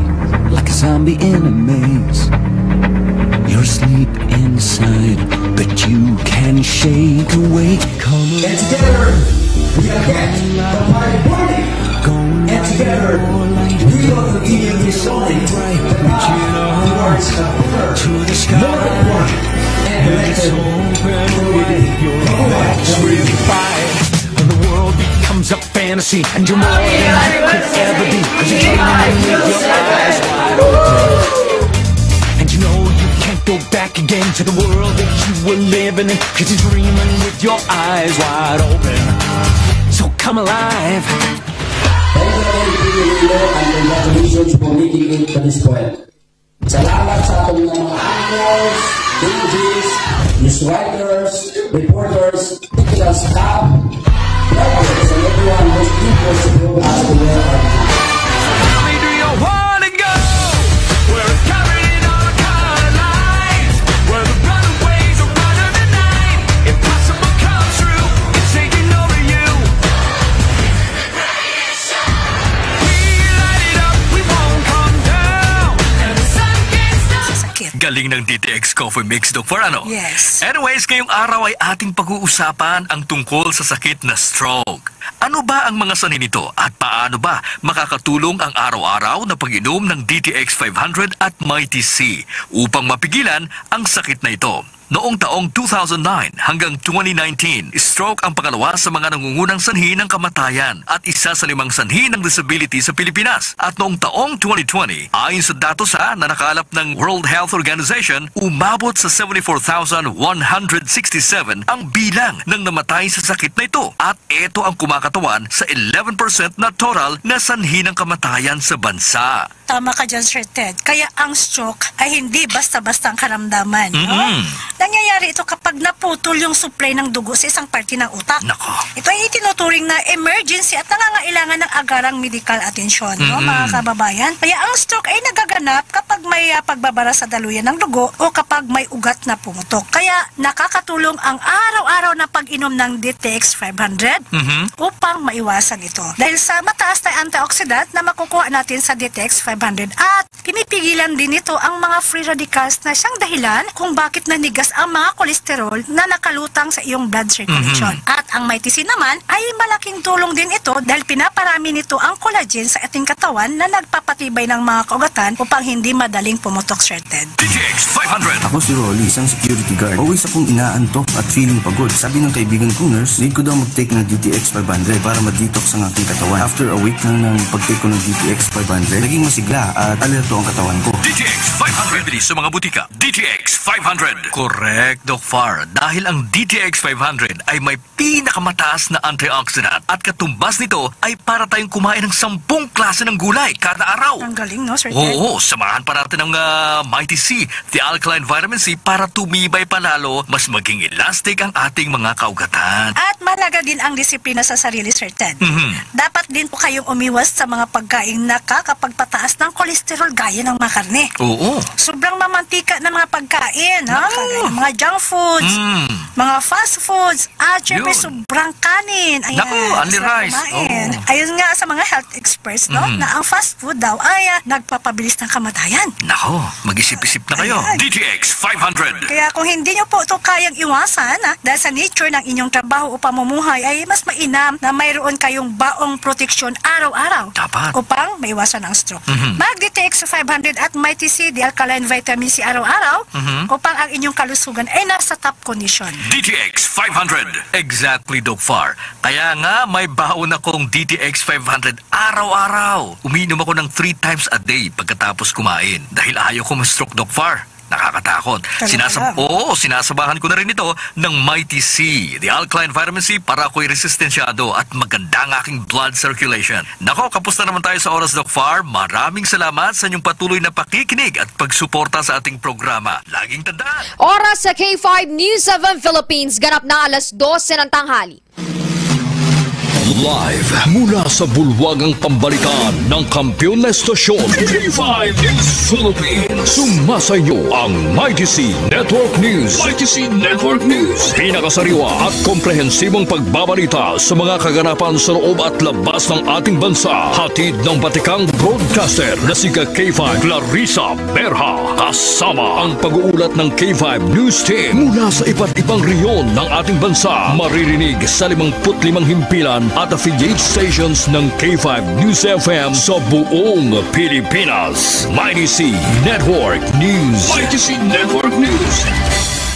like a zombie in a maze. You're asleep inside, but you can shake awake. Come on. And together, we are get the party burning. And together, we are the evening resolving the words of prayer, Lord of God, and let's open your hearts really fight. The world becomes a fantasy, and you're more than you could ever be. 'Cause you're dreaming with your eyes wide open. And you know you can't go back again to the world that you were living in. 'Cause you're dreaming with your eyes wide open. So come alive. And congratulations for making it to this point. Salamat sa ating mga anchors, DJs, news writers, reporters, technical staff, drivers, and everyone who's equal to prove us to where our Tell me, do you wanna go where it's covered in all the colored lights, where the runaways are running the night? Impossible comes true, it's taking over you. Galing ng DTX Coffee Mix, Doc Farano. Yes. Anyways, ngayong araw ay ating pag-uusapan ang tungkol sa sakit na stroke. Ano ba ang mga sanhi nito at paano ba makakatulong ang araw-araw na pag-inom ng DTX 500 at Mighty C upang mapigilan ang sakit na ito? Noong taong 2009 hanggang 2019, stroke ang pangalawa sa mga nangungunang sanhi ng kamatayan at isa sa 5 sanhi ng disability sa Pilipinas. At noong taong 2020, ayon sa datos na nakalap ng World Health Organization, umabot sa 74,167 ang bilang ng namatay sa sakit na ito. At ito ang kumakatawan sa 11% na total na sanhi ng kamatayan sa bansa. Tama ka dyan, Sir Ted. Kaya ang stroke ay hindi basta-basta ang karamdaman. No? Nangyayari ito kapag naputol yung supply ng dugo sa isang parte ng utak. Ito ay itinuturing na emergency at nangangailangan ng agarang medical atensyon, no, mga kababayan. Kaya ang stroke ay nagaganap kapag may pagbabara sa daluyan ng dugo o kapag may ugat na pumutok. Kaya nakakatulong ang araw-araw na pag-inom ng DTX 500 upang maiwasan ito. Dahil sa mataas na antioxidant na makukuha natin sa DTX 500 at pinipigilan din ito ang mga free radicals na siyang dahilan kung bakit nanigas ang mga kolesterol na nakalutang sa iyong blood circulation. At ang Mighty C naman ay malaking tulong din ito dahil pinaparami nito ang collagen sa ating katawan na nagpapatibay ng mga kaugatan upang hindi madaling pumutok, Sir Ted. DTX 500. Ako si Rolly, isang security guard. Always akong inaantok at feeling pagod. Sabi ng kaibigan kong nurse, need ko daw mag-take ng DTX 500 para ma-detox ang aking katawan. After a week na ng pag-take ko ng DTX 500, naging masigla at alerto ang katawan ko. DTX 500 bilis sa mga butika. DTX 500. Correct, Doc Far. Dahil ang DTX 500 ay may pinakamataas na antioxidant at katumbas nito ay para tayong kumain ng 10 klase ng gulay kada araw. Ang galing, no, Sir Ted? Oo, samahan pa natin ng Mighty C, the alkaline vitamin C para tumibay palalo, mas maging elastic ang ating mga kaugatan. At malaga din ang disiplina sa sarili, Sir Ted. Dapat din po kayong umiwas sa mga pagkain na nakakapagpataas ng kolesterol gaya ng mga karne. Oo. Sobrang mamantika ng mga pagkain, ha? Kagaya ng mga junk foods, mga fast foods, at syempre sobrang kanin. Ayan, naku, only rice. Ayun nga sa mga health experts, no? Na ang fast food daw ay nagpapabilis ng kamatayan. Nako, mag-isip-isip na kayo. DTX 500. Kaya kung hindi nyo po ito kayang iwasan, dahil sa nature ng inyong trabaho o pamumuhay, ay mas mainam na mayroon kayong baong proteksyon araw-araw. Dapat. Upang maiwasan ang stroke. Mag-DTX 500 at Mighty C, the alkaline vitamin C araw-araw upang ang inyong kalusugan ay nasa top condition. DTX 500. Exactly, Doc Far. Kaya nga may baon akong DTX 500 araw-araw. Umiinom ako ng 3 times a day pagkatapos kumain dahil ayaw ko ma-stroke, Doc Far. Nakakatakot. Sinasabahan ko na rin ito ng Mighty C, the alkaline vitamin C para ako'y resistensyado at maganda ang aking blood circulation. Nako, kapos na naman tayo sa oras, Doc Far. Maraming salamat sa inyong patuloy na pakikinig at pagsuporta sa ating programa. Laging tandaan. Oras sa K5 News 7 Philippines, ganap na 12:00 ng tanghali. Live mula sa bulwagang pambalikan ng kampiyon na estasyon K5 News Philippines. Sumasayo ang Mighty C Network News. Mighty C Network News. Pinakasariwa at komprehensibong pagbabalita sa mga kaganapan sa loob at labas ng ating bansa. Hatid ng batikang broadcaster na si K5 Clarissa Berha. Kasama ang pag-uulat ng K5 News Team mula sa iba't ibang reyon ng ating bansa. Maririnig sa 55 himpilan at affiliate stations ng K5 News FM sa buong Pilipinas. Mighty C Network News. Mighty C Network News.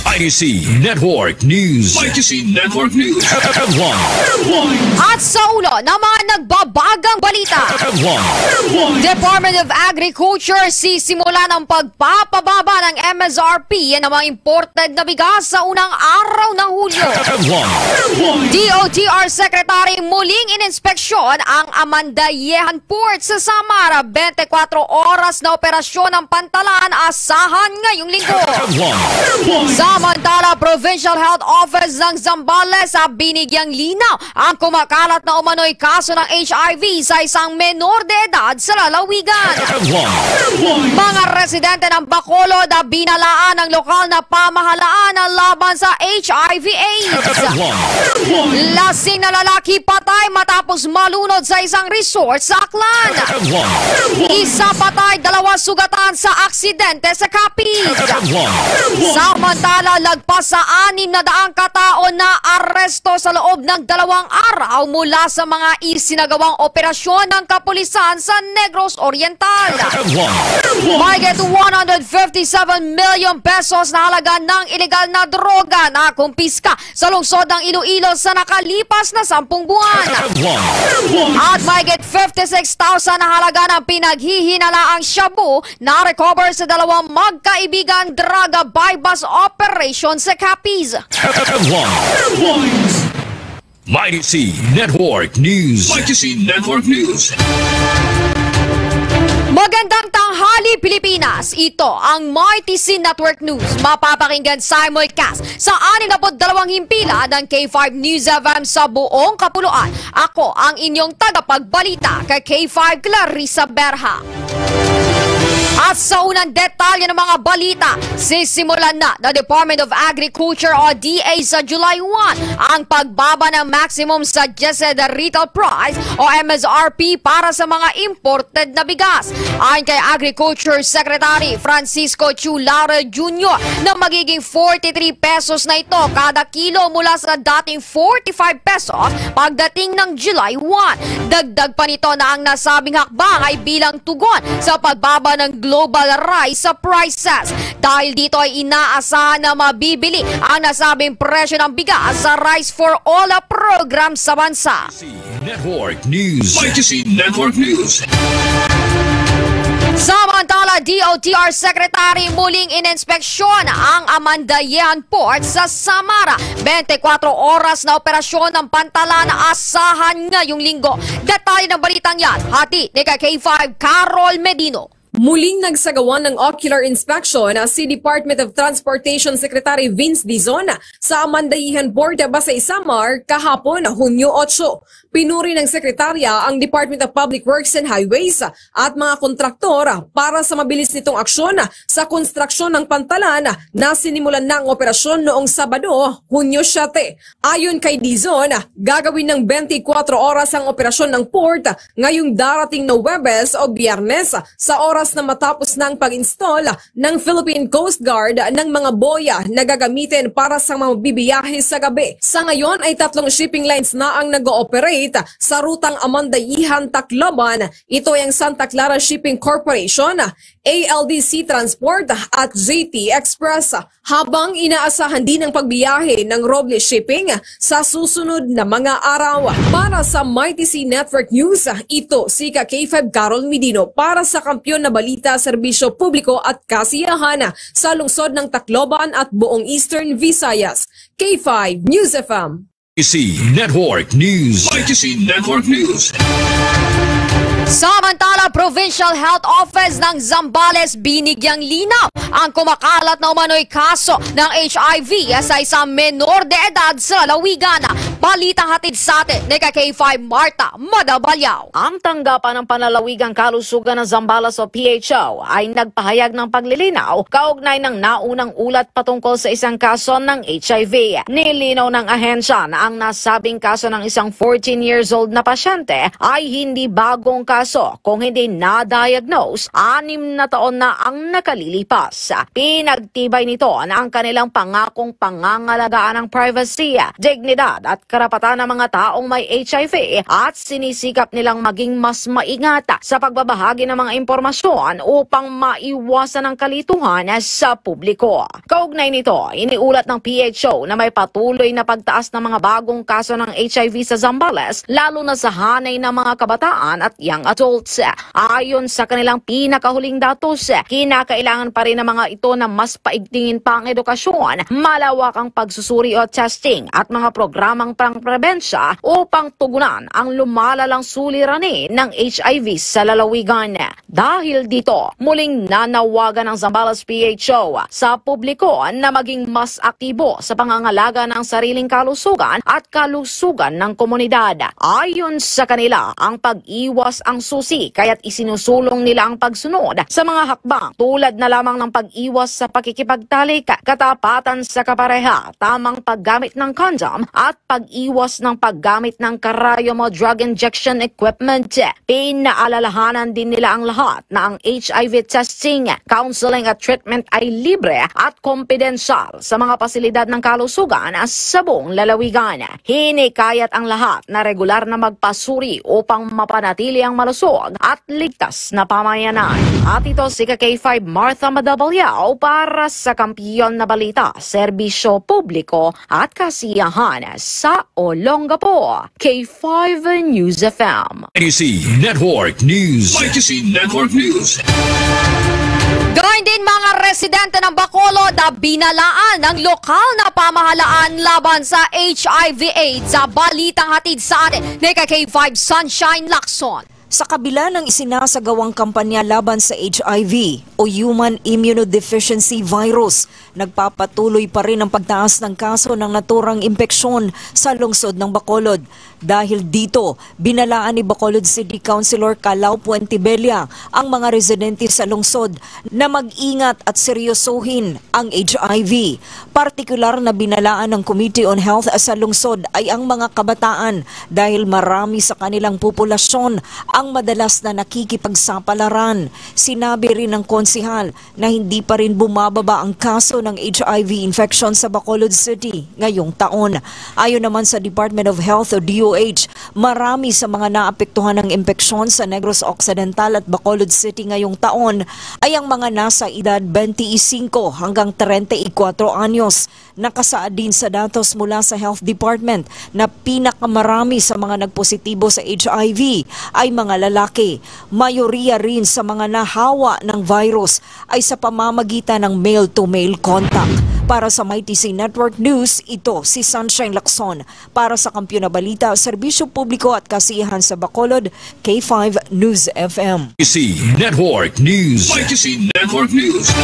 Mighty C Network News. Mighty C Network News. F1. At sa ulo ng mga nagbabagang balita, Department of Agriculture sisimula ng pagpapababa ng MSRP ng mga imported na bigas sa unang araw ng Hulyo. DOTR Secretary muling ininspeksyon ang Amandayehan Port sa Samara. 24 oras na operasyon ng pantalan asahan ngayong linggo. Samantala, Provincial Health Office ng Zambales binigyang linaw ang kumakalat na umano'y kaso ng HIV sa isang menor de edad sa lalawigan. Mga residente ng Bacolod binalaan ng lokal na pamahalaan laban sa HIV/AIDS. Lasing na lalaki patay matapos malunod sa isang resort sa Aklan. Isa patay, 2 sugatan sa aksidente sa Capiz. Samantala, lagpas sa 600 katao na aresto sa loob ng 2 araw mula sa mga isinagawang operasyon ng kapulisan sa Negros Oriental. Mahigit 157 million pesos na halaga ng ilegal na droga na kumpiska sa lungsod ng Iloilo sa nakalipas na 10 buwan. At mahigit 56,000 na halaga ng pinaghihinalaang shabu na recover sa 2 magkaibigan drug buy-bust operation sa Capiz. Mighty C Network News. Mighty C Network News. Magandang tanghali, Pilipinas! Ito ang Mighty C Network News. Mapapakinggan simulcast sa 62 himpila ng K5 News FM sa buong kapuluan. Ako ang inyong tagapagbalita kay K5 Clarissa Berha. At sa unang detalye ng mga balita, sisimulan na ng Department of Agriculture o DA sa July 1 ang pagbaba ng maximum suggested retail price o MSRP para sa mga imported na bigas. Ayon kay Agriculture Secretary Francisco Chu Laurel Jr. na magiging 43 pesos na ito kada kilo mula sa dating 45 pesos pagdating ng July 1. Dagdag pa nito na ang nasabing hakbang ay bilang tugon sa pagbaba ng global rice prices. Dahil dito ay inaasahan na mabibili ang nasabing presyo ng bigas sa Rice for All program sa bansa. Network News. Mighty C Network News. Samantala, DOTR Secretary muling ininspeksyon ang Amandayehan Port sa Samara. 24 oras na operasyon ng pantalan asahan ngayong linggo. Detalye ng balitang yan, hati ni K5 Carol Medino. Muling nagsagawa ng ocular inspection si Department of Transportation Secretary Vince Dizon sa Amandayehan Port, Basay, Samar kahapon, Hunyo 8. Pinuri ng sekretarya ang Department of Public Works and Highways at mga kontraktor para sa mabilis nitong aksyon sa konstruksyon ng pantalan na sinimulan na ang operasyon noong Sabado, Hunyo 7. Ayon kay Dizon, gagawin ng 24 oras ang operasyon ng port ngayong darating na Huwebes o Biyernes sa oras na matapos ng pag-install ng Philippine Coast Guard ng mga boya na gagamitin para sa mga bibiyahe sa gabi. Sa ngayon ay 3 shipping lines na ang nag-ooperate sa rutang Amandayehan-Tacloban. Ito ay ang Santa Clara Shipping Corporation, ALDC Transport at JT Express. Habang inaasahan din ang pagbiyahe ng Roble Shipping sa susunod na mga araw. Para sa Mighty C Network News, ito si K5 Carol Medino para sa Kampiyon na Balita, Serbisyo Publiko at Kasiyahan sa lungsod ng Tacloban at buong Eastern Visayas. K5 News FM. C Network News. Mighty C Network News. Samantala, Provincial Health Office ng Zambales binigyang linaw ang kumakalat na umano'y kaso ng HIV sa isang menor de edad sa lalawigan. Balitang hatid sa atin ni K5 Marta Madabalyaw. Ang tanggapan ng panlalawigang kalusugan ng Zambales o PHO ay nagpahayag ng paglilinaw kaugnay ng naunang ulat patungkol sa isang kaso ng HIV. Nilinaw ng ahensya na ang nasabing kaso ng isang 14 years old na pasyente ay hindi bagong kaso kung hindi na-diagnose 6 na taon na ang nakalilipas. Pinagtibay nito na ang kanilang pangakong pangangalagaan ng privacy, dignidad at karapatan ng mga taong may HIV at sinisikap nilang maging mas maingat sa pagbabahagi ng mga impormasyon upang maiwasan ang kalituhan sa publiko. Kaugnay nito, iniulat ng PHO na may patuloy na pagtaas ng mga bagong kaso ng HIV sa Zambales, lalo na sa hanay ng mga kabataan at young adults. Ayon sa kanilang pinakahuling datos, kinakailangan pa rin ng mga ito na mas paigtingin pa ang edukasyon, malawakang pagsusuri o testing at mga programang pangprebensya upang tugunan ang lumalalang suliranin ng HIV sa lalawigan. Dahil dito, muling nanawagan ng Zambales PHO sa publiko na maging mas aktibo sa pangangalaga ng sariling kalusugan at kalusugan ng komunidad. Ayon sa kanila, ang pag-iwas ang susi kaya't isinusulong nila ang pagsunod sa mga hakbang tulad na lamang ng pag-iwas sa pakikipagtalik, katapatan sa kapareha, tamang paggamit ng condom at pag-iwas ng paggamit ng karayom o drug injection equipment. Pinaalalahanan din nila ang lahat na ang HIV testing, counseling at treatment ay libre at confidential sa mga pasilidad ng kalusugan sa buong lalawigan. Hinikayat ang lahat na regular na magpasuri upang mapanatili ang malusog at ligtas na pamayanan. At ito si K5 Martha Madabalyaw para sa Kampiyon na Balita, Serbisyo Publiko at Kasiyahan sa Olongapo. K5 News FM. ITC Network News. ITC Network News. Gayun din mga residente ng Bacolod na binalaan ng lokal na pamahalaan laban sa HIV/AIDS sa balitang hatid sa atin ni K5 Sunshine Lacson. Sa kabila ng isinasagawang kampanya laban sa HIV o Human Immunodeficiency Virus, nagpapatuloy pa rin ang pagtaas ng kaso ng naturang impeksyon sa lungsod ng Bacolod. Dahil dito, binalaan ni Bacolod City Councilor Calao Puentebella ang mga residente sa lungsod na mag-ingat at seryosohin ang HIV. Partikular na binalaan ng Committee on Health sa lungsod ay ang mga kabataan dahil marami sa kanilang populasyon ang madalas na nakikipagsapalaran. Sinabi rin ng konsihal na hindi pa rin bumababa ang kaso ng HIV infection sa Bacolod City ngayong taon. Ayon naman sa Department of Health o DOH, marami sa mga naapektuhan ng impeksyon sa Negros Occidental at Bacolod City ngayong taon ay ang mga nasa edad 25 hanggang 34 anyos. Nakasaad din sa datos mula sa Health Department na pinakamarami sa mga nagpositibo sa HIV ay mga lalaki. Mayoriya rin sa mga nahawa ng virus ay sa pamamagitan ng male-to-male contact. Para sa MyTC Network News, ito si Sunshine Lacson. Para sa Kampiyon na Balita, Serbisyo Publiko at Kasiyahan sa Bacolod, K5 News FM. ITC Network News. ITC Network News.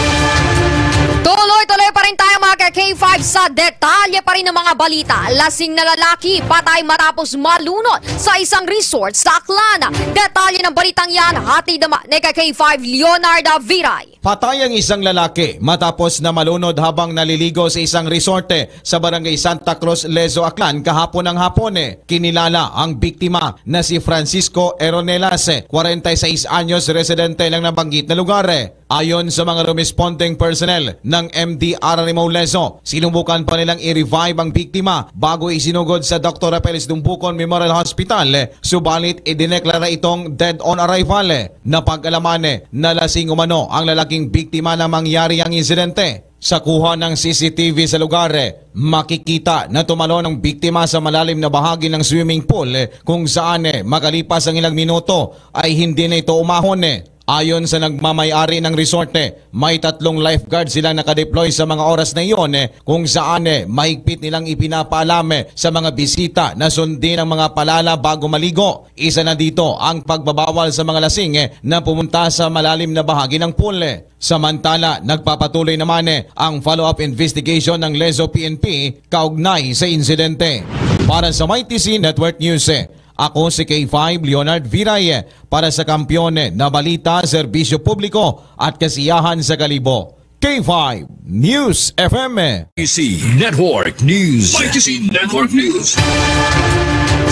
Tuloy-tuloy pa rin tayo mga K5 sa detalye pa rin ng mga balita. Lasing na lalaki patay matapos malunod sa isang resort sa Aklan. Detalye ng balitang yan, hatid naman ni K5 Leonardo Viray. Patay ang isang lalaki matapos na malunod habang naliligo sa isang resorte sa barangay Santa Cruz, Lezo, Aklan kahapon ng hapon. Kinilala ang biktima na si Francisco Eronelas, 46 anyos, residente lang ng banggit na lugar. Ayon sa mga responding personnel ng MDR Rimao Lezo, sinubukan pa nilang i-revive ang biktima bago isinugod sa Dr. Apeles Dumbukon Memorial Hospital, subalit idineklara itong dead on arrival. Napag-alaman na lasing umano ang lalaking biktima na mangyari ang insidente. Sa kuha ng CCTV sa lugar, makikita na tumalon ang biktima sa malalim na bahagi ng swimming pool kung saan makalipas ang ilang minuto ay hindi na ito umahon. Ayon sa nagmamayari ng resort, may 3 lifeguard silang nakadeploy sa mga oras na iyon kung saan mahigpit nilang ipinapaalam sa mga bisita na sundin ang mga palala bago maligo. Isa na dito ang pagbabawal sa mga lasing na pumunta sa malalim na bahagi ng pool. Samantala, nagpapatuloy naman ang follow-up investigation ng Lezo PNP kaugnay sa insidente. Para sa MyTC Network News, ako si K5 Leonard Viray para sa kampyon na balita, serbisyo publiko at kasiyahan sa Kalibo. K5 News FM. MyTC Network News. MyTC Network News.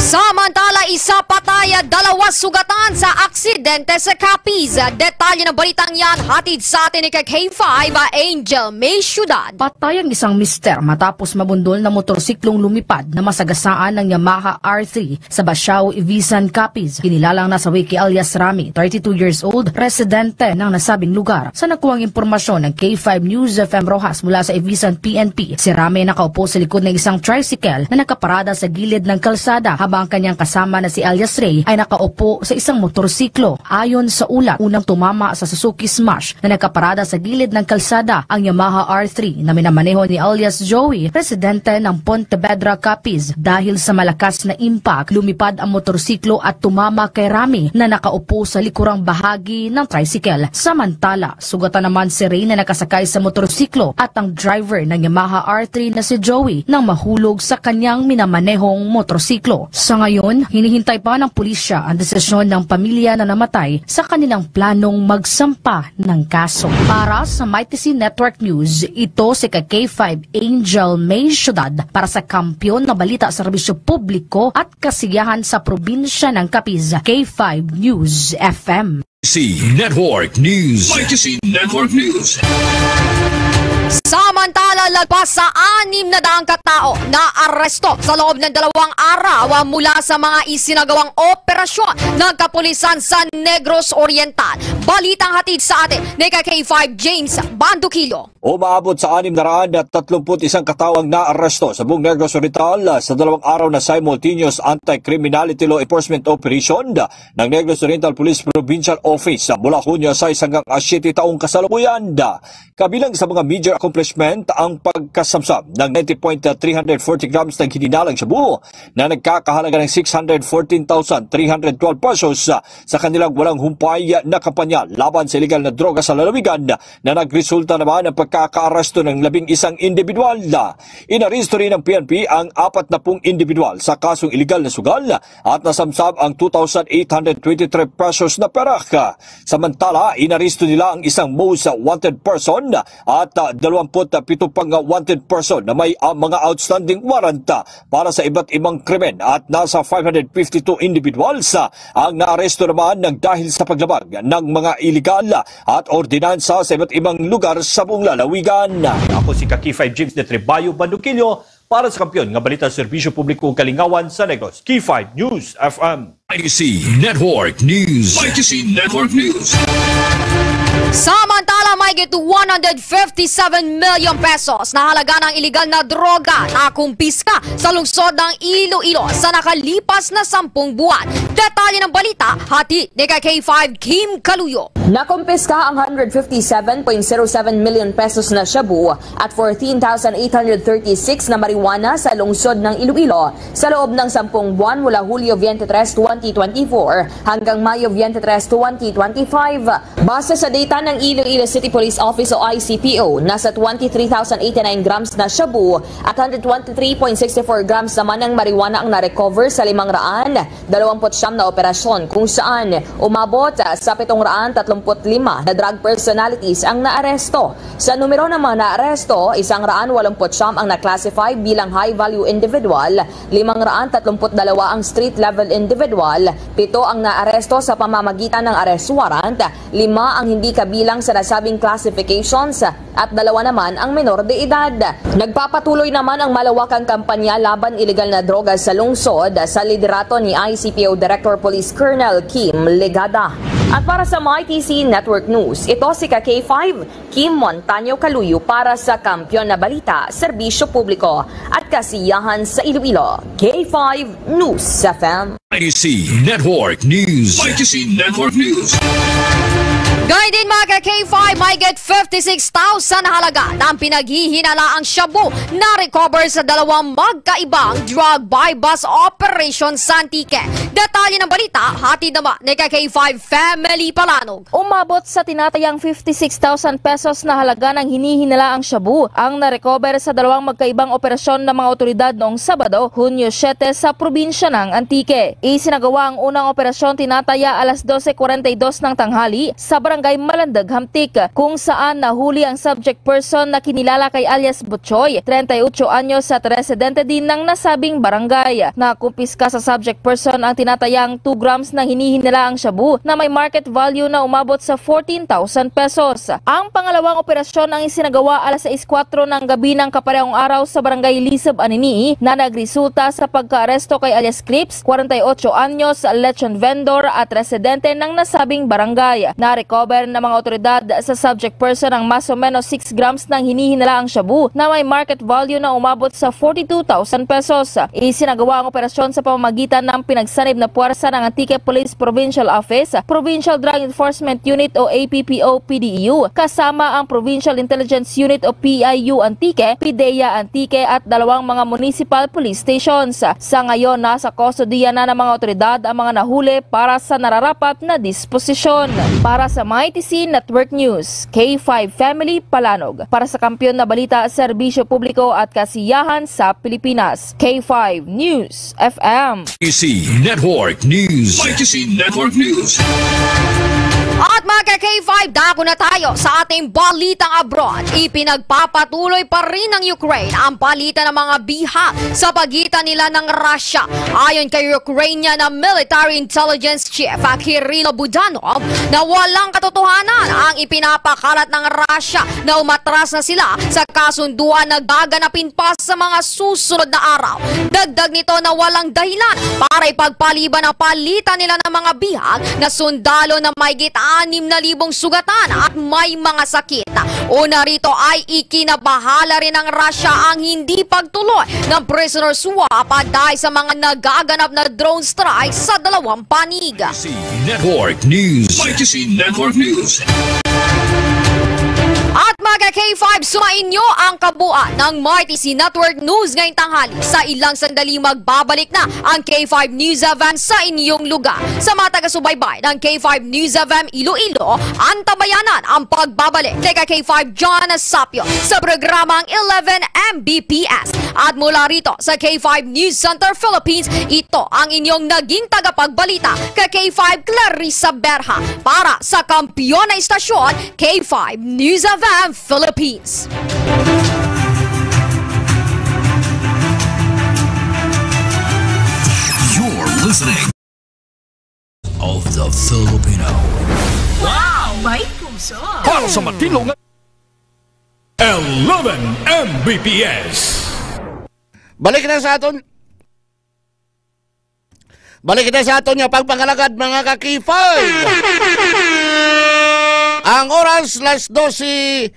Samantala, isa patay at 2 sugatan sa aksidente sa Capiz. Detalye ng balitang yan hatid sa atin ni K5 Angel May Ciudad. Patay ang isang mister matapos mabundol na motorsiklong lumipad na masagasaan ng Yamaha R3 sa Basiao, Ibisan, Capiz. Kinilalang nasawi kay alias Rami, 32 years old, residente ng nasabing lugar. Sa nakuhang impormasyon ng K5 News FM Rojas mula sa Ibisan PNP, si Rami nakaupo sa likod ng isang tricycle na nakaparada sa gilid ng kalsada habang ang kanyang kasama na si alias Ray ay nakaupo sa isang motorsiklo. Ayon sa ulat, unang tumama sa Suzuki Smash na nakaparada sa gilid ng kalsada ang Yamaha R3 na minamaneho ni alias Joey, residente ng Pontevedra, Capiz. Dahil sa malakas na impact, lumipad ang motorsiklo at tumama kay Rami na nakaupo sa likurang bahagi ng tricycle. Samantala, sugatan naman si Ray na nakasakay sa motorsiklo at ang driver ng Yamaha R3 na si Joey nang mahulog sa kanyang minamanehong motorsiklo. Sa ngayon, hinihintay pa ng pulisya ang desisyon ng pamilya na namatay sa kanilang planong magsampa ng kaso. Para sa MyTC Network News, ito si K5 Angel May Ciudad para sa kampyon na balita, serbisyo publiko at kasiyahan sa probinsya ng Capiz. K5 News FM. MyTC Network News. MyTC Network News. Samantala, lagpas sa 600 katao na aresto sa loob ng 2 araw mula sa mga isinagawang operasyon ng kapulisan sa Negros Oriental. Balitang hatid sa atin ni K5 James Banduquillo. Umaabot sa 631 katao ang naaresto sa buong Negros Oriental sa 2 araw na simultaneous anti-criminality law enforcement operation ng Negros Oriental Police Provincial Office mula Hunyo 6 hanggang 7 taong kasalukuyan. Kabilang sa mga major accomplishment ang pagkasamsam ng 90.340 grams ng hininalang shabu na nagkakahalaga ng 614,312 pesos sa kanilang walang humpay na kampanya laban sa illegal na droga sa lalawigan na nagresulta naman ng pagkakaaresto ng 11 individual. Inaresto rin ng PNP ang 40 individual sa kasong illegal na sugal at nasamsam ang 2,823 pesos na pera. Samantala, inaresto nila ang isang most wanted person at 27 pang wanted person na may mga outstanding warrant para sa iba't ibang krimen at nasa 552 individuals ang naaresto naman ng dahil sa paglabag ng mga iligal at ordinansa sa iba't ibang lugar sa buong lalawigan. Ako si K5 James de Trebayo Banduquillo para sa kampyon nga balita serbisyo publiko kalingawan sa Negros. K5 News FM. MyTC Network News. MyTC Network News. Samantala, may 157 million pesos na halaga ng iligal na droga na kumpiska sa lungsod ng Iloilo sa nakalipas na 10 buwan. Detalye ng balita, hati ni K5 Kim Kaluyo. Nakumpiska ang 157.07 million pesos na shabu at 14,836 na marijuana sa lungsod ng Iloilo sa loob ng 10 buwan mula Hulyo 23, 2024 hanggang Mayo 23, 2025. Base sa data ng Iloilo City Police Office o ICPO, nasa 23,089 grams na shabu at 123.64 grams naman ng marijuana ang na-recover sa 529 na operasyon kung saan umabot sa 735 na drug personalities ang naaresto. Sa numero naman naaresto, 189 ang na-classify bilang high-value individual, 532 ang street-level individual, 7 ang naaresto sa pamamagitan ng arrest warrant, 5 ang hindi kabilang sa nasabing classifications at 2 naman ang menor de edad. Nagpapatuloy naman ang malawakang kampanya laban iligal na droga sa lungsod sa liderato ni ICPO Director Police Colonel Kim Legada. At para sa MyTC Network News, ito si K5 Kim Montaño Kaluyo para sa kampyon na balita, serbisyo publiko at kasiyahan sa Iloilo. K5 News FM. MyTC Network News. MyTC Network News. Gayun din mga ka-K5, may get 56,000 na halaga na ang pinaghihinalaang shabu na recover sa dalawang magkaibang drug by bus operation sa Antique. Detalye ng balita, hatid naman ni ka-K5 Family Palanog. Umabot sa tinatayang 56,000 pesos na halaga ng hinihinalaang shabu ang na-recover sa dalawang magkaibang operasyon ng mga otoridad noong Sabado, Hunyo 7 sa probinsya ng Antique. Isinagawa ang unang operasyon tinataya alas 12:42 ng tanghali sa barangay Malandag, Hamtik, kung saan nahuli ang subject person na kinilala kay alias Butchoy, 38 anyos at residente din ng nasabing barangay. Nakumpiska sa subject person ang tinatayang 2 grams ng hinihinalaang shabu na may market value na umabot sa 14,000 pesos. Ang pangalawang operasyon ang isinagawa alas 6:04 ng gabi ng kaparehong araw sa barangay Lisab, Anini na nagresulta sa pagkaaresto kay alias Crips, 48 anyos, lechon vendor at residente ng nasabing barangay. Na-recover ng mga otoridad sa subject person ang mas o menos 6 grams ng hinihinalaang shabu na may market value na umabot sa 42,000 pesos. Isinagawa ang operasyon sa pamamagitan ng pinagsanib na puwersa ng Antique Police Provincial Office, Provincial Drug Enforcement Unit o APPO-PDEU, kasama ang Provincial Intelligence Unit o PIU Antique, PIDEA Antique at dalawang mga municipal police stations. Sa ngayon, nasa kustodiya na ng mga otoridad ang mga nahuli para sa nararapat na disposisyon. Para sa MyTC Network News, K5 Family Palanog. Para sa kampyon na balita, serbisyo publiko at kasiyahan sa Pilipinas. K5 News FM. MyTC Network News. MyTC Network News. At mga ka-K5, dako na tayo sa ating balitang abroad. Ipinagpapatuloy pa rin ng Ukraine ang palitan ng mga bihag sa pagitan nila ng Russia. Ayon kay Ukrainian na Military Intelligence Chief Kirilo Budanov, na walang katotohanan ang ipinapakalat ng Russia na umatras na sila sa kasunduan na gaganapin pa sa mga susunod na araw. Dagdag nito na walang dahilan para ipagpaliban ang palitan nila ng mga bihag na sundalo na mahigit 6,000 sugatan at may mga sakit. Una rito ay ikinabahala rin ng Russia ang hindi pagtuloy ng prisoner swap dahil sa mga nagaganap na drone strike sa dalawang panig. Network News. MyTC Network News. At mga K5, sumainyo ang kabuuan ng MyTC Network News ngayong tanghali. Sa ilang sandali magbabalik na ang K5 News FM sa inyong lugar. Sa mga taga-subaybay ng K5 News FM Iloilo, antabayanan ang pagbabalik ni K5 John Sapio sa programang 11 Mbps. At mula rito sa K5 News Center Philippines, ito ang inyong naging tagapagbalita K5 Clarissa Berha para sa kampiyon na istasyon K5 News FM Philippines. You're listening of the Filipino. Wow! May puso! Para sa matilong 11 Mbps. Balik na sa aton nga pagpangalagad mga ka-K5. Ang oras, las 12:18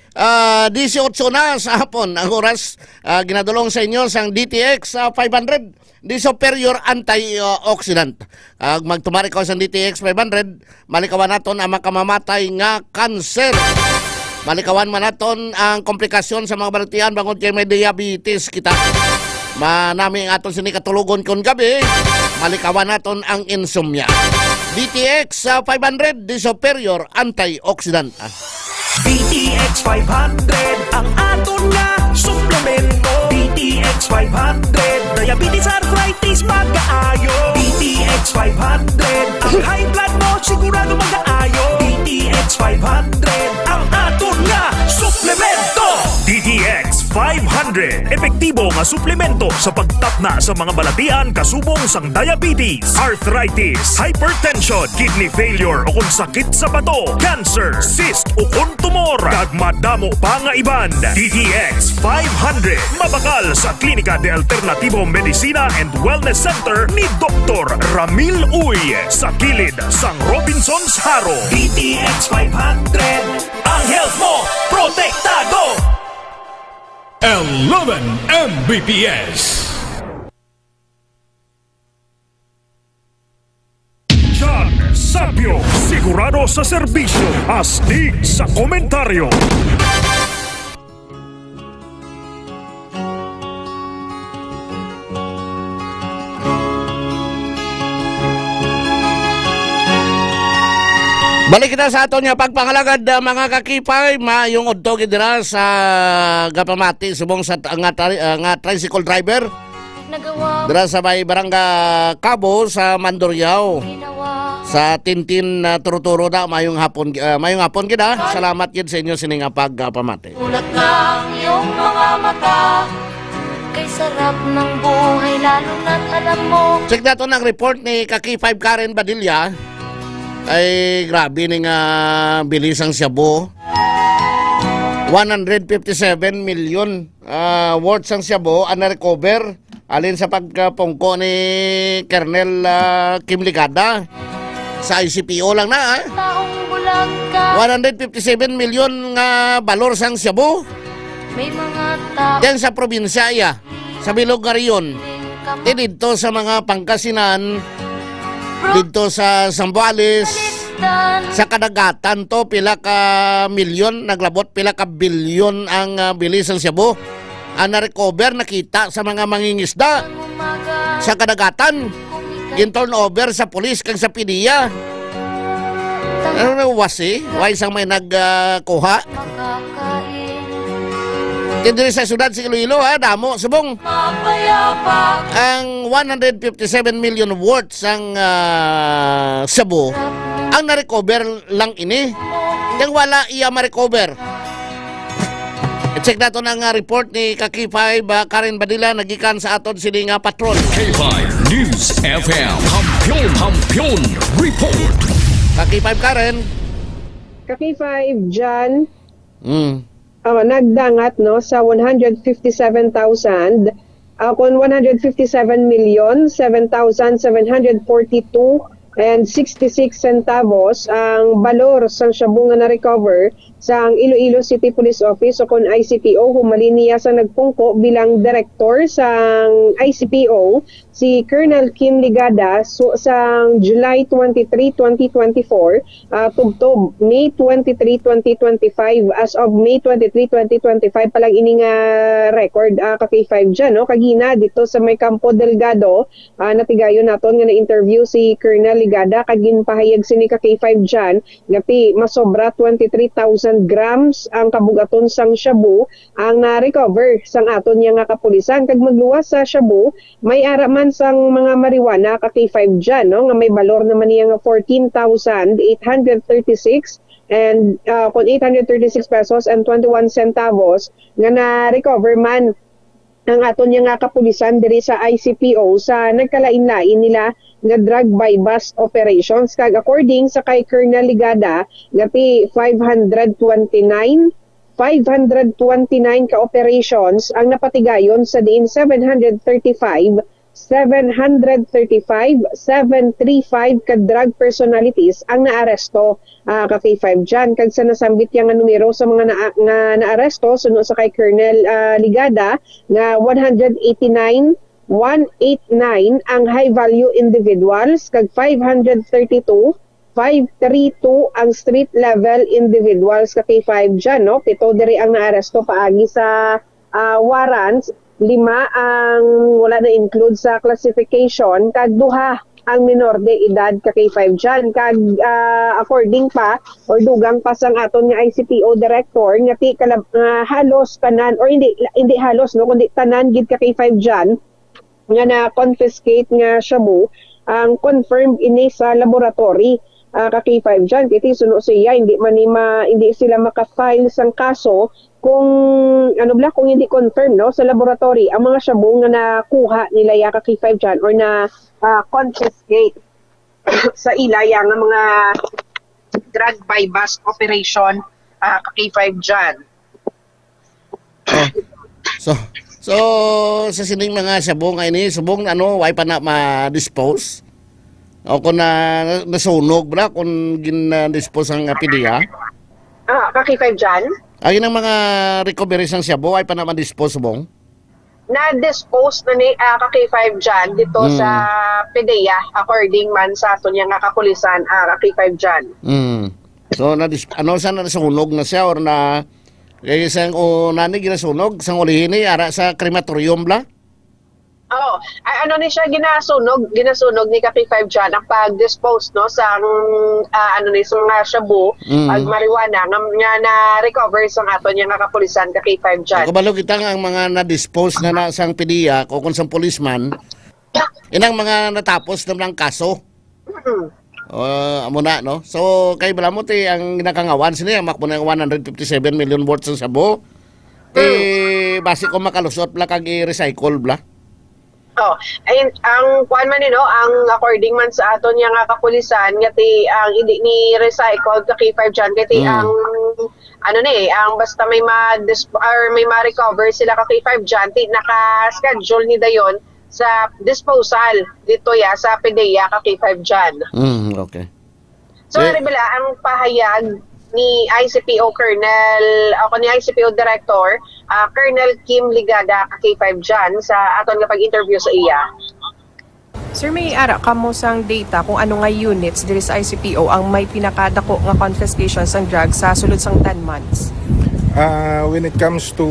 na sa hapon. Ang oras, ginadulong sa inyo sang DTX 500, di superior antioxidant. Magtumari ko sa DTX 500, malikawan naton ang makamamatay nga kanser. Malikawan man naton ang komplikasyon sa mga balatian bangod kay may diabetes kita. Manami ang aton sinikatulugon kon gabi, malikawan naton ang insomnia. DTX 500, di superior antioxidant. DTX 500 ang aton nga suplemento. DTX 500 diabetes, arthritis, magkaayo. DTX 500 ang high blood mo sigurado magkaayo. DTX 500 ang aton nga suplemento. DTX 500 epektibo nga suplemento sa pagtapna sa mga balatian kasubong sang diabetes, arthritis, hypertension, kidney failure o kung sakit sa bato, cancer, cyst o kung tumor, kag madamo pa nga iban. DTX 500 mabakal sa Klinika de Alternativo Medicina and Wellness Center ni Dr. Ramil Uy sa kilid sang Robinson's Haro. DTX 500 ang health mo protektado. 11 Mbps. John Sabio, sigurado sa serbisyo, astig sa komentaryo. Balik kita sa ato niya pagpangalagad mga kakipay, mayong udto gidira sa Gapamati subong sa nga tricycle driver. Dira sa may barangay Cabo sa Mandurriao. Sa Tintin Turuturo da mayong hapon gida. Salamat gid sa inyo sining pagpamati. Ulat ng iyong mga mata. Kay sarap ng buhay lalo na't alam mo. Check nato ng report ni Kaki 5 Karen Badilla. Ay grabe ning bilis ang Shabu. 157 million worth ang Shabu ang na-recover alin sa pagpungko ni Colonel Kim Ligada sa ICPO lang na 157 million nga balor sang Shabu. May mga tao yan sa probinsya ya, sa Bilog nga riyon. Dito sa mga Pangasinan, dito sa Zambales, sa kadagatan to pila ka milyon, naglabot pila ka bilyon ang bilis ng Shabu. Ang na-recover nakita sa mga mangingisda sa kadagatan, in-turn over sa pulis kang sa PDEA. Ano na wasi? Why isang may nagkuha? Dito sa syudad si Iloilo damo subong ang 157 million worth ang Shabu ang na-recover lang ini kaya wala iya ma-recover. I-check nato ng report ni Kaki 5 Karen Badilla nagikan sa aton sining patron K5 News FM Kampiyon Report. Kaki 5 Karen. Kaki 5 John nagdangat no sa 157,000 kung 157,7,742 and 66 centavos ang balor sang Shabu nga na-recover sa Iloilo City Police Office o kung ICPO humalin niya sa nagpungko bilang director sang ICPO si Colonel Kim Ligada sang July 23, 2024 tubtob May 23, 2025 as of May 23, 2025 palang ining record Kaki 5 dyan no? Kagina dito sa may Campo Delgado natigayon naton nga na-interview si Colonel Ligada kagin pahayag sini Kaki 5 dyan ngati masobra 23,000 grams ang kabugaton sang Shabu ang na-recover sang aton niya nga kapulisan kag magluwas sa Shabu may araman sang mga marijuana Kaki 5 dyan no? Nga may balor naman niya nga 14,836 and kung 836 pesos and 21 centavos nga na-recover man ang aton niya nga kapulisan diri sa ICPO sa nagkalain-lain nila nga drug by bust operations kag according sa kay Colonel Ligada ngati 529 ka operations ang napatigayon sa diin 735 735 ka drug personalities ang naaresto Kaki 5 dyan. Kag sa nasambit yang nga numero sa mga naaresto sunod sa kay Colonel Ligada nga 189 ang high value individuals kag 532 ang street level individuals Kaki 5 dyan no. Pito diri ang naaresto paagi sa warrants. 5 ang wala na include sa classification kag 2 ang minor de edad Kaki 5 dyan kag according pa or dugang pa sang aton nga ICPO director nga ti halos tanan or hindi halos no kundi tanan gid Kaki 5 dyan nga na confiscate nga Shabu ang confirmed ini sa laboratory Kaki 5 dyan kiti suno siya hindi sila maka-file sang kaso kung kung hindi confirm no sa laboratory ang mga Shabu nga nakuha nila ya Kaki 5 dyan or na confiscate sa ilaya nga mga drug by bust operation Kaki 5 dyan. So sa sining mga Shabu nga ini subong why pa na ma-dispose o kung nasunog bra kung gin-dispose ang PDEA Kaki 5 dyan? Ayun ang mga recovery sang Shabu ay pa naman dispose bong? na-dispose na ni ka-K5 dyan dito sa PDEA according man sa ato niya nga kapulisan ka-K5 dyan. So sana nasunog na siya or na kaya isang nani ginasunog sang ulihin ni ara sa crematorium bla? Oo. Ano ni siya ginasunog ni ka-K5 dyan ang pag-dispose no sa sa mga shabu, pag marijuana nga na-recover sa ato niya nga kapulisan ka-K5 dyan. Kabalo kita nga ang mga na-dispose na sang PDEA o kung sang policeman, inang mga natapos naman ang kaso. Amo na, no? So, kay Balamote, ang ginakangawan sila, makbo na 157 million worth sa sabo. Basi ko makalusot bla kag i-recycle bla. Ayun, ang kuan man ang according man sa aton nga kapulisan ngati ang hindi ni recycle ka K5 dyan ngati ang ang basta may may ma-recover sila ka K5 dyan naka-schedule ni dayon sa disposal dito sa PDEA ka K5 dyan. Okay. So, Ribela, ang pahayag ni ICPO ni ICPO Director, Colonel Kim Ligada, K5 dyan, sa aton nga pag-interview sa iya. Sir, may ara kamo sang data kung ano nga units diri sa ICPO ang may pinakadako nga confiscations ng drugs sa sulod sang 10 months? When it comes to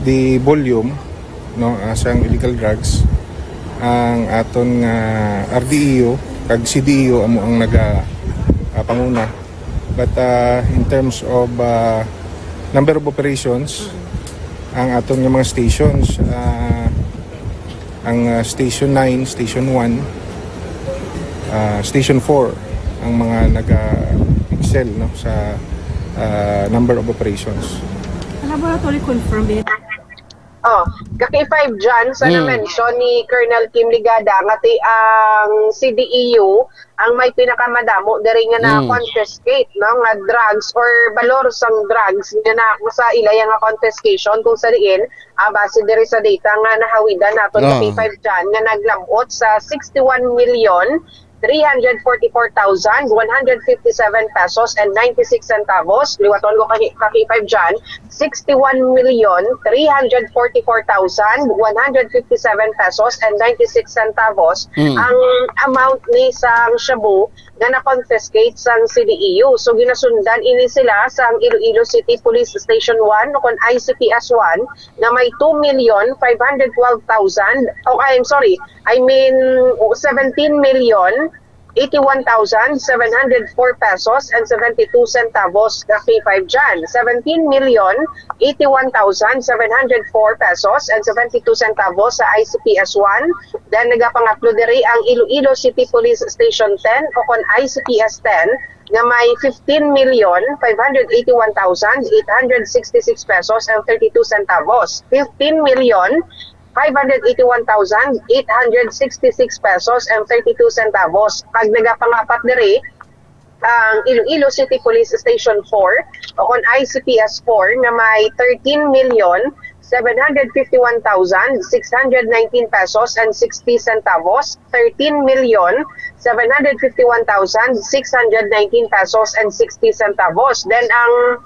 the volume sang illegal drugs, ang aton RDEO kag CDEO amo ang panguna. But in terms of number of operations, ang aton nga mga stations, ang Station 9, Station 1, Station 4 ang mga nag-excel sa number of operations. Laboratory confirmed it. Ka-K5 dyan sa na-mention ni Colonel Kim Ligada ngati ang CDEU ang may pinakamadamo diri nga na-confiscate nga drugs or balor sang drugs nga na sa ilaya nga confiscation kung sa diin base diri sa data nga nahawidan nato Ka-K5 dyan nga naglamot sa 61,344,157 pesos and 96 centavos. Liwaton ko ka-K5 dyan, 61,344,157 pesos and 96 centavos ang amount ni sang shabu na na-confiscate sang CDEU. So ginasundan ini sila sang Iloilo City Police Station 1 o kon ICPS 1 na may 2,512,000 17,81,704 pesos and 72 centavos ka K5 dyan. 17,81,704 pesos and 72 centavos sa ICPS 1. Then nagapangatlo diri ang Iloilo City Police Station 10 o kon ICPS 10 na may 15,581,866 pesos and 32 centavos. 15,581,866 pesos and 32 centavos. Pag nagapangapat diri ang Iloilo City Police Station 4 o kon ICPS 4 na may 13,751,619 pesos and 60 centavos. 13,751,619 pesos and 60 centavos. Then ang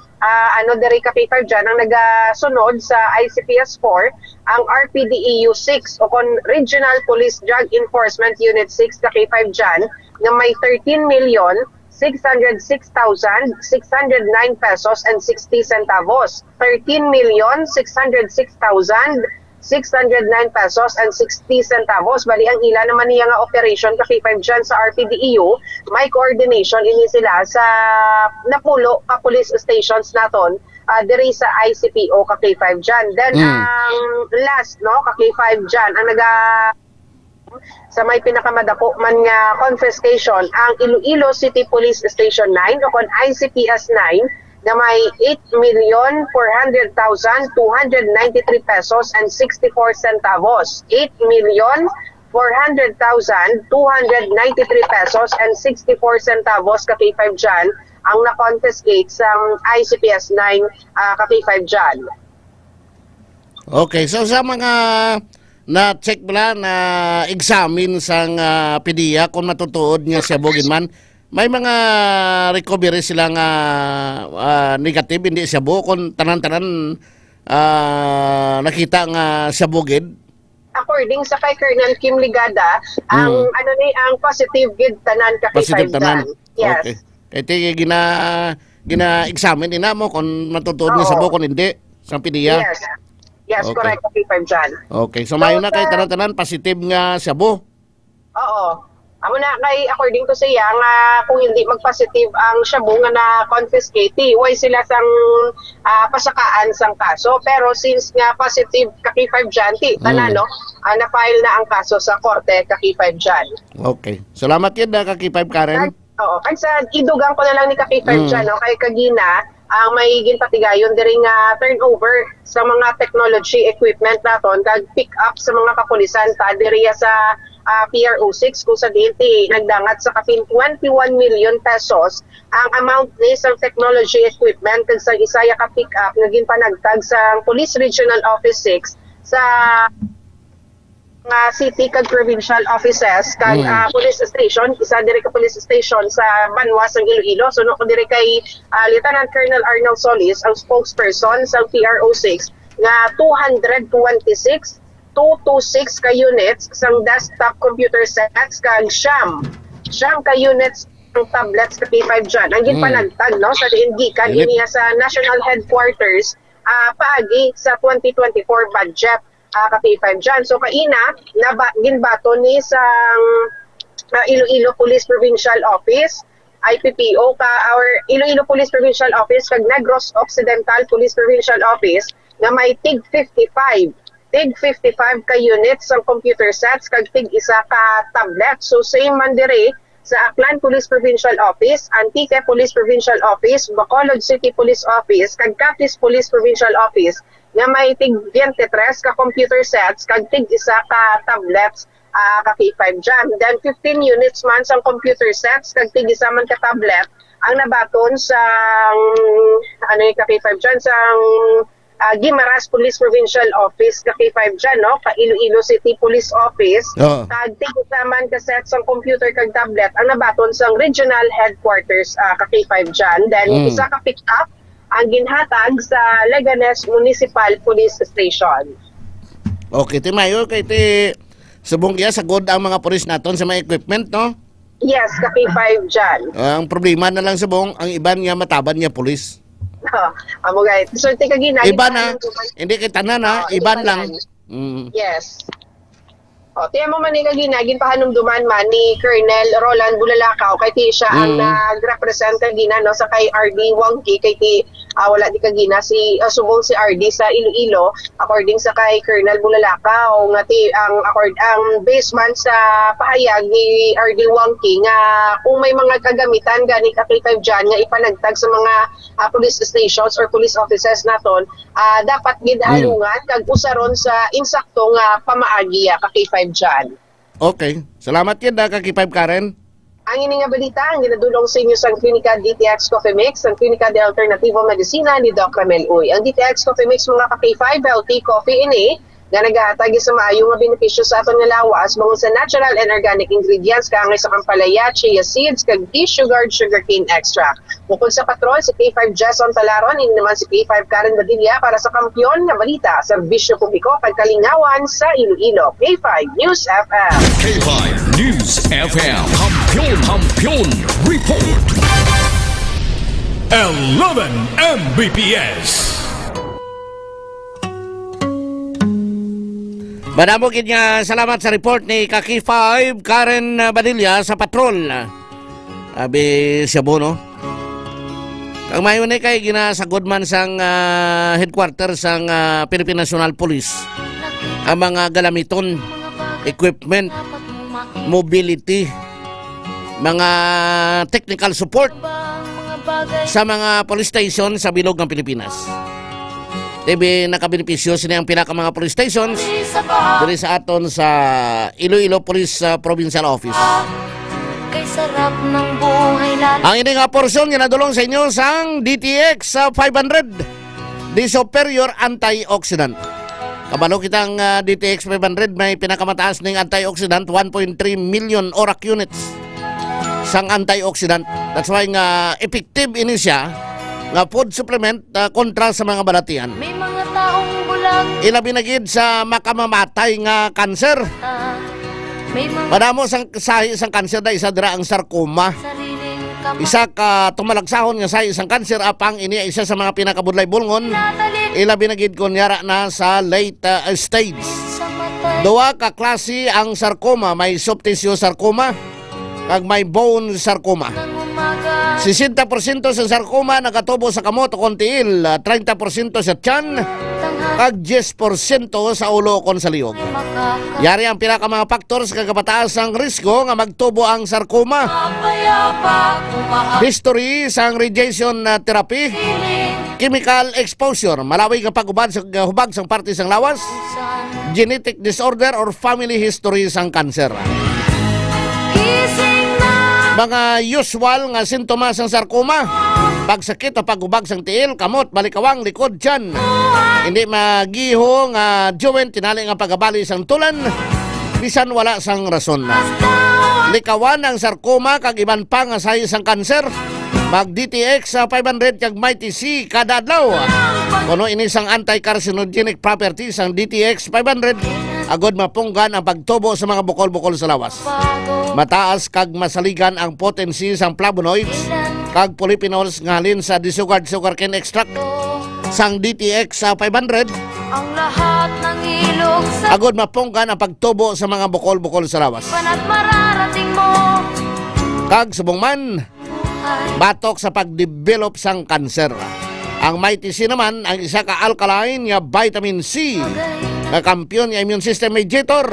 diri ka K5 dyan, ang nagasunod sa ICPS 4, ang RPDEU 6 o kon Regional Police Drug Enforcement Unit 6 ka K5 dyan, na may 13,606,609 pesos and 60 centavos. 13,606,609 pesos and 60 centavos. Bali, ang ila naman niya nga operation ka K5 dyan sa RPDEU, may coordination ini sila sa napulo ka police stations naton diri sa ICPO ka K5 dyan. Then, ang last, ka K5 dyan, ang sa may pinakamadako man nga confiscation, ang Iloilo City Police Station 9 o kon ICPS 9 na may 8,400,293 pesos and 64 centavos. 8,400,293 pesos and 64 centavos ka K5 dyan ang na-confiscate sa ICPS 9 ka K5 dyan. Okay, so sa mga na-check bala na examine sang PDEA kung matutuod nga siya bugin man, may mga recovery silang negative, hindi siya kung tanan-tanan nakita nga sa bugid. According sa kay Colonel Kim Ligada, ang ang positive gid tanan ka kay Positive tanan. Yes. Okay. Ito gina-examine din mo kung matutuod ni Sabo kung hindi sa PDEA. Yes. Yes, Okay. correct ka kay dyan. Okay, so mayo na kay tanan-tanan positive nga Sabo. Oo. Amo na kay according to siya nga kung hindi magpositive ang shabu nga na confiscate, way sila sang pasakaan sang kaso. Pero since nga positive kaki 5 dyan, tanan no, na-file na ang kaso sa korte kaki 5 dyan. Okay. Salamat yun na kaki 5 Karen. Oo, kaya sa idugang ko na lang ni kaki 5 dyan, no, kay Kagina, ang may ginpatigayon diri nga turnover sa mga technology equipment naton kag pick up sa mga kapulisan ta diri sa PRO6 kung sa DNT nagdangat sa kapin 21 million pesos ang amount ni sa technology equipment kag sa isaya ka pick up nga ginpanagtag sa Police Regional Office 6 sa city kag provincial offices kag police station, isa diri ka police station sa Banwas ng Iloilo. So no ko diri kay Lieutenant Colonel Arnold Solis ang spokesperson sa PRO6 nga 226 ka units sang desktop computer sets kag siyam ka units ng tablets ka P5 dyan. Ang ginpanagtag no sa diingikan iniya sa national headquarters paagi sa 2024 budget ka P5 dyan. So kaina ginbato ni sa Iloilo Police Provincial Office IPPO ka our Iloilo Police Provincial Office kag Negros Occidental Police Provincial Office nga may tig 55 ka units ng computer sets kag tig isa ka tablet. So same man diri sa Aklan Police Provincial Office, Antique Police Provincial Office, Bacolod City Police Office kag Capiz Police Provincial Office nga may tig 23 ka computer sets kag tig isa ka tablets ka P5 dyan. Then 15 units man sa computer sets kag tig isa man ka tablet ang nabaton sa ka P5 dyan sa Guimaras Police Provincial Office ka K5 dyan, no? Ka Iloilo City Police Office. Kag tig-isaman ka set sa computer kag tablet ang nabaton sa regional headquarters ka K5 dyan. Then isa ka pick up ang ginhatag sa Leganes Municipal Police Station. Okay, Timayo, kay subong iya sagod ang mga pulis naton sa mga equipment, no? Yes, ka K5 dyan. Ang problema na lang subong, ang iban nga mataban niya pulis. Amo guys. So tika iba na, hindi kita na, iban lang. Yes. Tiyan mo man ni kaginagin pahanumduman man ni Colonel Roland Bulalakaw kay ti siya ang nag-represent kagina no sa kay RD Wangki kay ti wala di kagina si subong si RD sa Iloilo according sa kay Colonel Bulalakaw nga ti ang baseman sa pahayag ni RD Wangki nga kung may mga kagamitan gani ka K5 dyan nga ipanagtag sa mga police stations or police offices naton dapat gidhalungan kag usaron sa insakto nga pamaagi ka K5 dyan. Okay. Salamat yan na kaki 5 Karen. Ang ini nga balita ang ginadulong sa inyo sa Klinika DTX Coffee Mix, ang Klinika de Alternativo Medicina ni Doc Ramel Uy. Ang DTX Coffee Mix mga kaki 5 healthy coffee ini nga nagahatag sa maayong nga benepisyo sa aton nga lawas bangon sa natural and organic ingredients kaangay sa kampalaya, chia seeds kag de-sugared sugarcane extract. Bukod sa patrol si K5 Jason Talaron, ini naman si K5 Karen Badilla para sa kampiyon nga balita, serbisyo publiko kag kalingawan sa Iloilo. K5 News FM. K5 News FM. Kampiyon Report. 11 Mbps. Madamogin nga salamat sa report ni Kaki 5 Karen Badilla sa patrol. Abi siya no? Ang mayon ay kay ginasagod man sang headquarters sang Philippine National Police. Ang mga galamiton, equipment, mobility, mga technical support sa mga police station sa bilog ng Pilipinas. TV nakabenepisyo sila ang pinaka mga police stations diri sa aton sa Iloilo Police Provincial Office. Kay sarap ng buhay lalo. Ang ini nga porsyon nga nadulong sa inyo sang DTX 500 di superior antioxidant. Kabalo kitang DTX 500 may pinakamataas ning antioxidant 1.3 million ORAC units sang antioxidant. That's why nga effective ini siya nga food supplement kontra sa mga balatian. taong bulag Ilabi na gid sa makamamatay nga kanser. may mga Madamo sang isang kanser da isa dira ang sarcoma. sariling kamay. Isa ka tumalagsahon nga sa isang kanser apang ini isa sa mga pinakabudlay bulngon. Ilabi na gid kun yara na sa late stage. Duwa ka klase ang sarcoma, may soft tissue sarcoma kag may bone sarcoma. 60% sa sarcoma nagatubo sa kamot o kontiil, 30% sa tiyan, kag 10% sa ulo kon sa liyog. Yari ang pila ka mga factors kag kapataas ang risko nga magtubo ang sarcoma. History sang radiation therapy, chemical exposure, malawi nga pag-ubad sa hubag sang parte sang lawas, genetic disorder or family history sang cancer. Mga usual nga sintomas ng sarcoma: pagsakit o pag-ubag sang tiil, kamot, balikawang, likod, tiyan. Hindi magiho nga joint, tinali nga pagabali sang tulan, bisan wala sang rason. Likawan ang sarcoma kag iban pa nga sa isang kanser. Mag DTX 500 kag Mighty C kada adlaw. Kuno ini sang anti-carcinogenic properties ang DTX 500, agod mapunggan ang pagtubo sa mga bukol-bukol sa lawas. Mataas kag masaligan ang potency sang flavonoids kag polyphenols nga halin sa disugard sugarcane extract sang DTX 500. Ang lahat ng ilog sa Agod mapunggan ang pagtubo sa mga bukol-bukol sa lawas. panat mararating mo. Kag subong man batok sa pagdevelop sang kanser. Ang Mighty C naman ang isa ka alkaline nga vitamin C nga kampiyon nga immune system mediator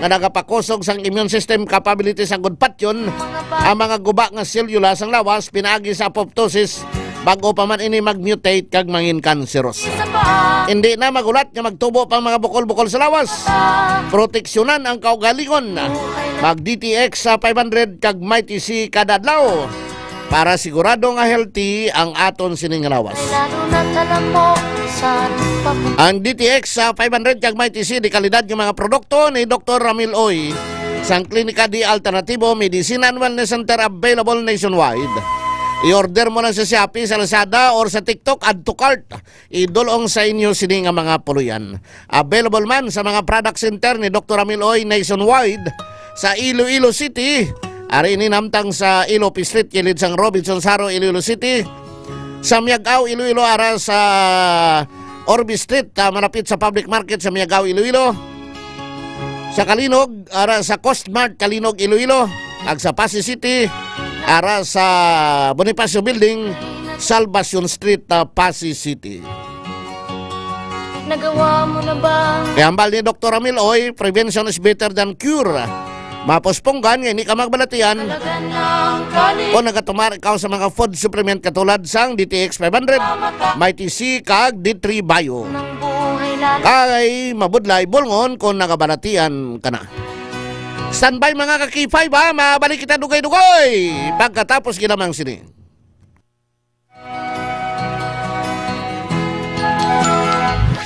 nga nagapakusog sang immune system capabilities ang gudpatyon ang mga guba nga selula sang lawas pinaagi sa apoptosis bago pa man ini mag-mutate kag mangin kanseros. Hindi na magulat nga magtubo pang mga bukol-bukol sa lawas. Proteksyonan ang kaugalingon. Mag DTX 500 kag Mighty C kada adlaw para sigurado nga healthy ang aton sining lawas. Lalo na't alam mo saan papunta. Ang DTX 500 kag Mighty C di kalidad ng mga produkto ni Dr. Ramil Oy sang Klinika di Alternativo Medicine and Wellness Center, available nationwide. I-order mo na sa Shopee, sa Lazada, or sa TikTok, add to cart. Idulong sa inyo sining nga mga puluyan. Available man sa mga product center ni Dr. Ramil Oy nationwide sa Iloilo City. Ari ini namtang sa Ilopi Street, kilid sang Robinson Saro, Iloilo City. Sa Miagao, Iloilo, ara sa Orbi Street, malapit sa public market sa Miagao, Iloilo. Sa Kalinog, ara sa Coast Mart, Kalinog, Iloilo. Ag sa Pasig City, ara sa Bonifacio Building, Salvacion Street, Pasig City. Nagawa mo na ba? Kaya ambal ni Dr. Ramil Oy, prevention is better than cure. Maposponggan, hindi ka magbalatian. O nagatumar ikaw sa mga food supplement katulad sang DTX 500, Mighty C, kag D3 Bio. Kay mabudlay bulngon kung nagabalatian ka na. Standby mga ka-K5 ha, mabalik kita dugay-dugay pagkatapos ginamang sini.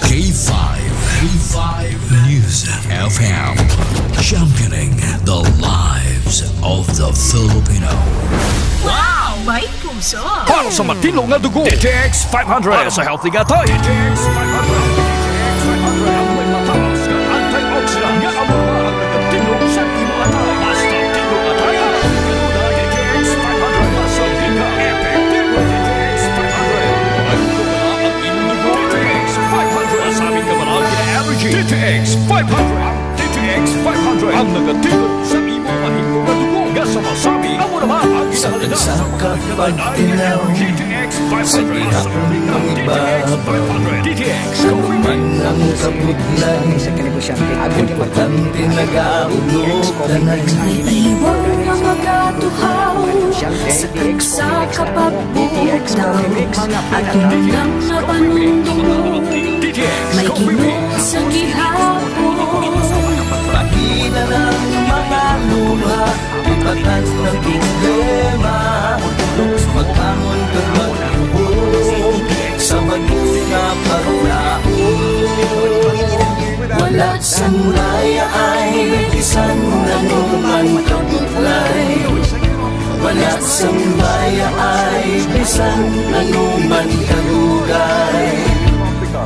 K5 News FM, championing the lives of the Filipino. Wow! May puso! Para sa matilong na dugo, DTX 500. Para sa healthy gatay, DTX 500. Ang may matalas ng antioxidant nga amura ang nagatilong sa imong atay. Basta tilong atay, DTX 500. Masal ka effective with DTX 500. Ay kumala ang inyong dugo, DTX 500. Masabing kamala kina-allergy, DTX 500. Ang DTX 500 ang nagatilong sa imong mahingong na dugo. Gasa masabi, amo naman ang kinahalaga sa pagkakapagtinaw sa ihap ng ibabaw. Kanuman ang kabutlan, importante nag-aulog ka na. Iwan ang magatuhaw sa kapagbuklaw at unang napanundong may kinuha sa gihapon. Pahina ng mga luha, ibatan ng problema, magkamon ka mag-ubog sa maguna paglaon. Wala sa mulaya ay bisan nanuman kabutlay. Wala sa mulaya ay bisan nanuman kalugay.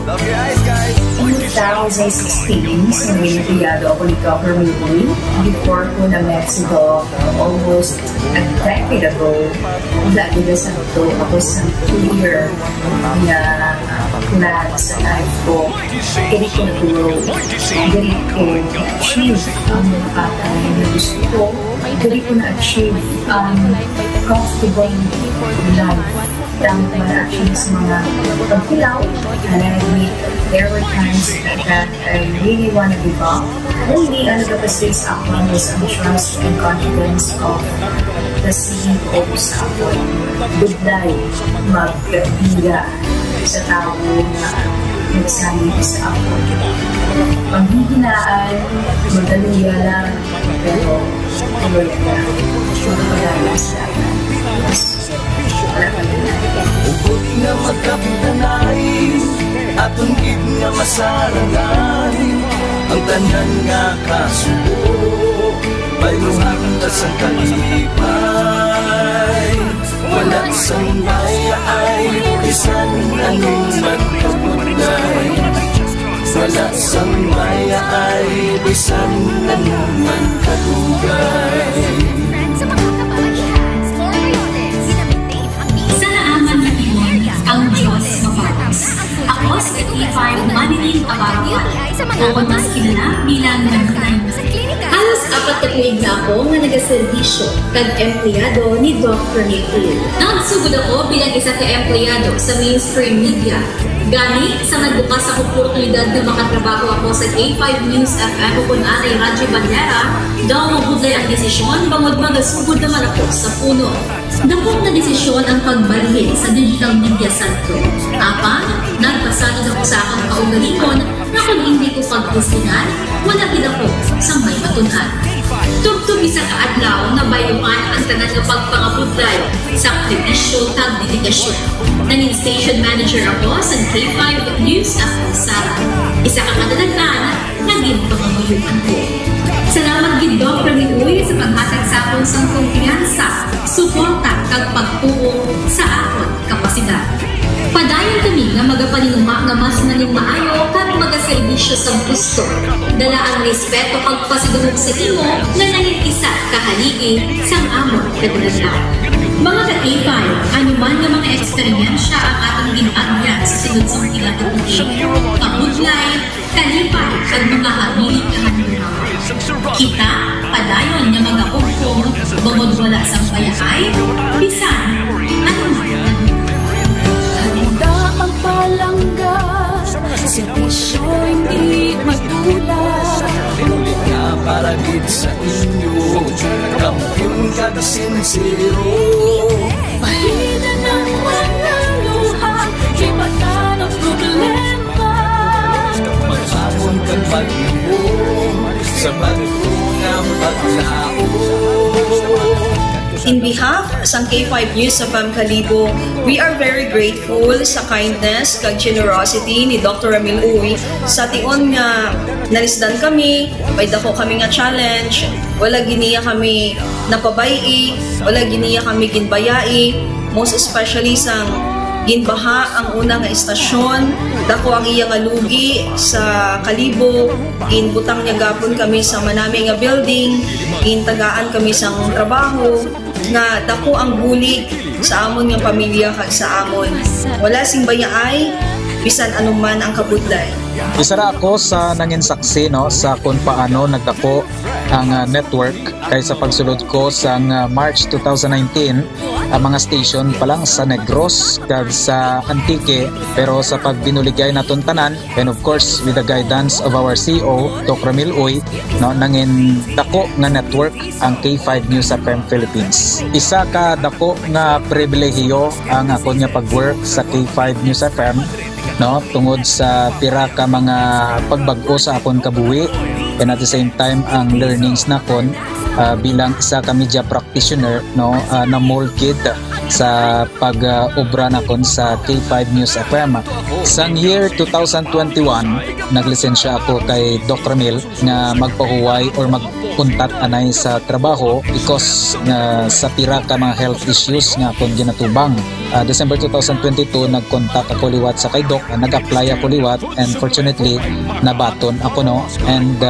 2016, sa may nagriyado ako ni Dr. Milboy. Before ko na Mexico, almost a decade ago, lagi na sa ito ako sa 2-year na plan sa life ko. Hindi ko na-grow. Hindi ko na-achieve ang mga patay na gusto ko. Hindi ko na-achieve ang comfortable life. Dahil ko na-achieve sa mga pagkilaw. And I admit, there were times that I really want to give up. Only ang nagpapasis ako was ang trust and confidence of the CEO sa ako. Budlay, magbiga sa tao na nagsabi sa ako. Panghihinaan, magaluya lang, pero tuloy na. Magpagala sa akin. Wala ka na. Ubod nga magkapitanay, atong gid nga masarangan, ang tanan nga kasubo, bayuhan na sa kalipay. Wala sa maya ay bisan anong magkabunay. Wala sa maya ay bisan anong magkalugay. Ang Diyos mapatas. Ako si K5 Manilin Abarwa. O mas kilala bilang Manilin. Halos 4 na tuig na ako nga nagaservisyo kag-empleyado ni Dr. Nikhil. Nagsugod ako bilang isa ka-empleyado sa mainstream media. Gani, sa nagbukas ako oportunidad na makatrabaho ako sa K5 News FM o kung anay Radyo Bandera, daw mabudlay ang desisyon bangod magasugod naman ako sa puno. Dapong na desisyon ang pagbalhin sa digital media center. Apa, nagpasanod ako sa akong kaugalingon na kung hindi ko pagpustinan, wala din ako sa may matunan. Tugtog isa kaadlaw na bayuhan ang tanan ng pagpangabudlay sa sakripisyo kag dedikasyon. Nanging station manager ako sa K5 News FM Sara. Isa ka kadalagnan, naging pangamuyuan ko. Salamat gid Dr. Nikhil sa paghatag sa akong sang kumpiyansa, suporta kag pagtuo sa akong kapasidad. Padayon kami nga magapaninuma nga mas naning maayo kag magaserbisyo sa gusto. Dala ang respeto kag pasidungog sa imo nga nanging isa kahaligi sang amon kadalagnan. Mga ka-K5, ano man nga mga eksperyensya ang atong ginagyan sa sunod sa ilang tutugi, pabudlay, kalipay, at mga habilig kahandunaw. Kita, padayon nga mag-aupong, bangod wala sa bayakay, bisan, ano man. Handa ang palangga, servisyo hindi magtulad. Pinulit nga para gid sa inyo, kampiyon ka na sincero. Mahina ng mga luha, hibatan ang problema. Maghapon kang pag-ibong, sa magtunang paglao. In behalf sa K5 News FM Kalibo, we are very grateful sa kindness kag generosity ni Dr. Ramil Uy sa tion nga nalisdan kami, may dako kami nga challenge, wala giniya kami napabayi, wala giniya kami ginbayai, most especially sang ginbaha ang una nga istasyon, dako ang iya nga lugi sa Kalibo, ginbutang niya gapon kami sa manami nga building, gintagaan kami sang trabaho, nga dako ang bulig sa amon nga pamilya kag sa amon. Wala sing bayaay, bisan anuman ang kabudlay. Isa ra ako sa nangin saksi no sa kung paano nagdako ang network kay sa pagsulod ko sa March 2019 ang mga station pa lang sa Negros kag sa Antique, pero sa pagbinuligay naton tanan and of course with the guidance of our CEO Dr. Ramil Uy no nangin dako nga network ang K5 News FM Philippines. Isa ka dako nga pribilehiyo ang ako nga pag-work sa K5 News FM no tungod sa pira ka mga pagbag-o sa akon kabuhi and at the same time ang learnings na kon bilang isa ka media practitioner no na molkid sa pag-obra nakon sa K5 News FM. Sang year 2021 naglisensya ako kay Doc Ramil nga magpahuway or magpuntat anay sa trabaho because sa pira ka mga health issues nga akong ginatubang. December 2022 nagkontak ako liwat sa kay Doc, nag-apply ako liwat and fortunately nabaton ako no, and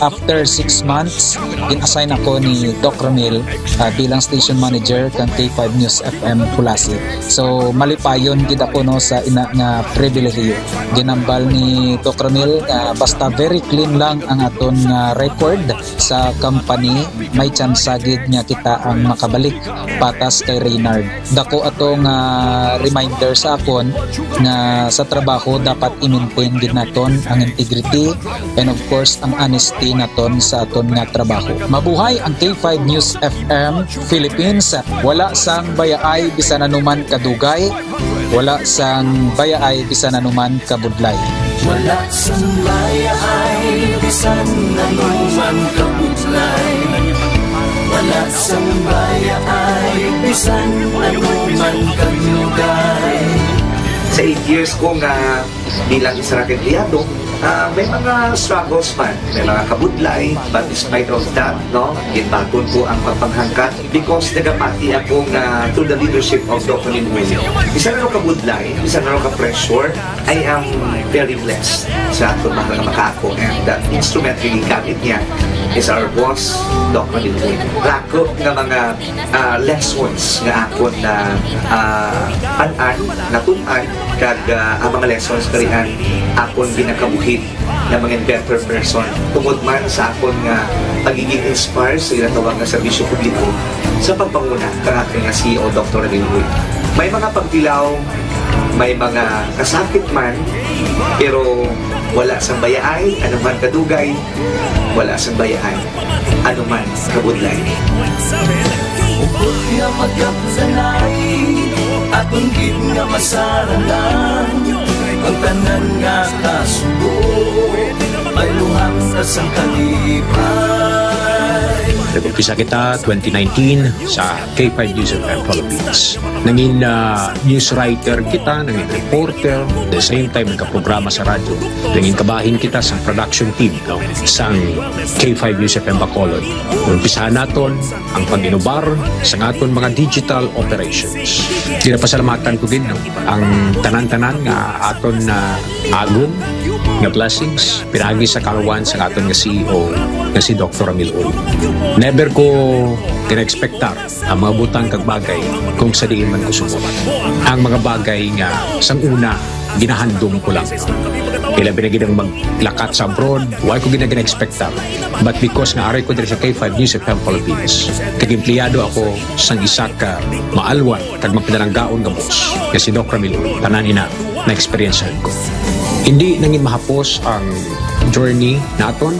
after 6 months in-assign ako ni Doc Ramil bilang station manager kang K5 News FM Pulasi. So malipayon gid ako no sa ina nga pribilehiyo. Ginambal ni Doc Ramil basta very clean lang ang aton record sa company, may chance gid nga kita ang makabalik patas kay Reynard. Dako atong reminder sa akon na sa trabaho dapat i-maintain gid naton ang integrity and of course ang honesty naton sa aton nga trabaho. Mabuhay ang K5 News FM Philippines. Wala sang bayaay bisan anuman kadugay, wala sang bayaay bisan anuman kabudlay. Wala sang bayaay bisan anuman kabudlay. Wala sang bayaay bisan anuman kadugay. Sa 8 years ko nga bilang isa ra empleyado, may mga struggles man, may mga kabudlay, but despite of that, no, ginbaton ko ang papanghangkat because nagapati ako through the leadership of Dr. Linwin. Isa na kabudlay, isa na ka-pressure, I am very blessed sa ato mga makako, and that instrument really gamit niya is our boss, Dr. Linwin. Lako nga mga lessons nga ako na an-an, natunan, kag ang mga lessons karihan akon ginakabuhit na mga better person tungod man sa akon nga pagiging inspired sa ginatawag na serbisyo publiko sa pagpanguna kang aking CEO Dr. Linwood. May mga pagtilaw, may mga kasakit man, pero wala sang bayaay, anuman kadugay, wala sang bayaay, anuman kabudlay. Upot nga magkapsanay, atong gid nga masaranan, ang tanan nga kasubo, may luhang kasang kalipay. Nag-umpisa kita 2019 sa K5 News FM Philippines. Nangin news writer kita, nangin reporter, at the same time nagka-programa sa radyo. Nangin kabahin kita sa production team no, sa K5 News FM Bacolod. Umpisahan naton ang pag-inubar sa aton mga digital operations. Ginapasalamatan ko din no, ang tanan-tanan nga aton na agong nga blessings pinagi sa kalawan sa aton nga CEO nga si Dr. Ramil Uy. Never ko kina-expectar ang mga butang kag bagay kung sa diin man ko subukan. Ang mga bagay nga sang una ginahandom ko lang. Kailan binagin ang maglakat sa abroad, why ko gina-expectar. But because nga aray ko dito sa K5 News FM Philippines, kag-empleyado ako sang isa ka maalwan kag mapinaranggaon nga boss nga si Dr. Ramil Uy. Tanan ina na experiencehan ko. Hindi nangin mahapos ang journey naton.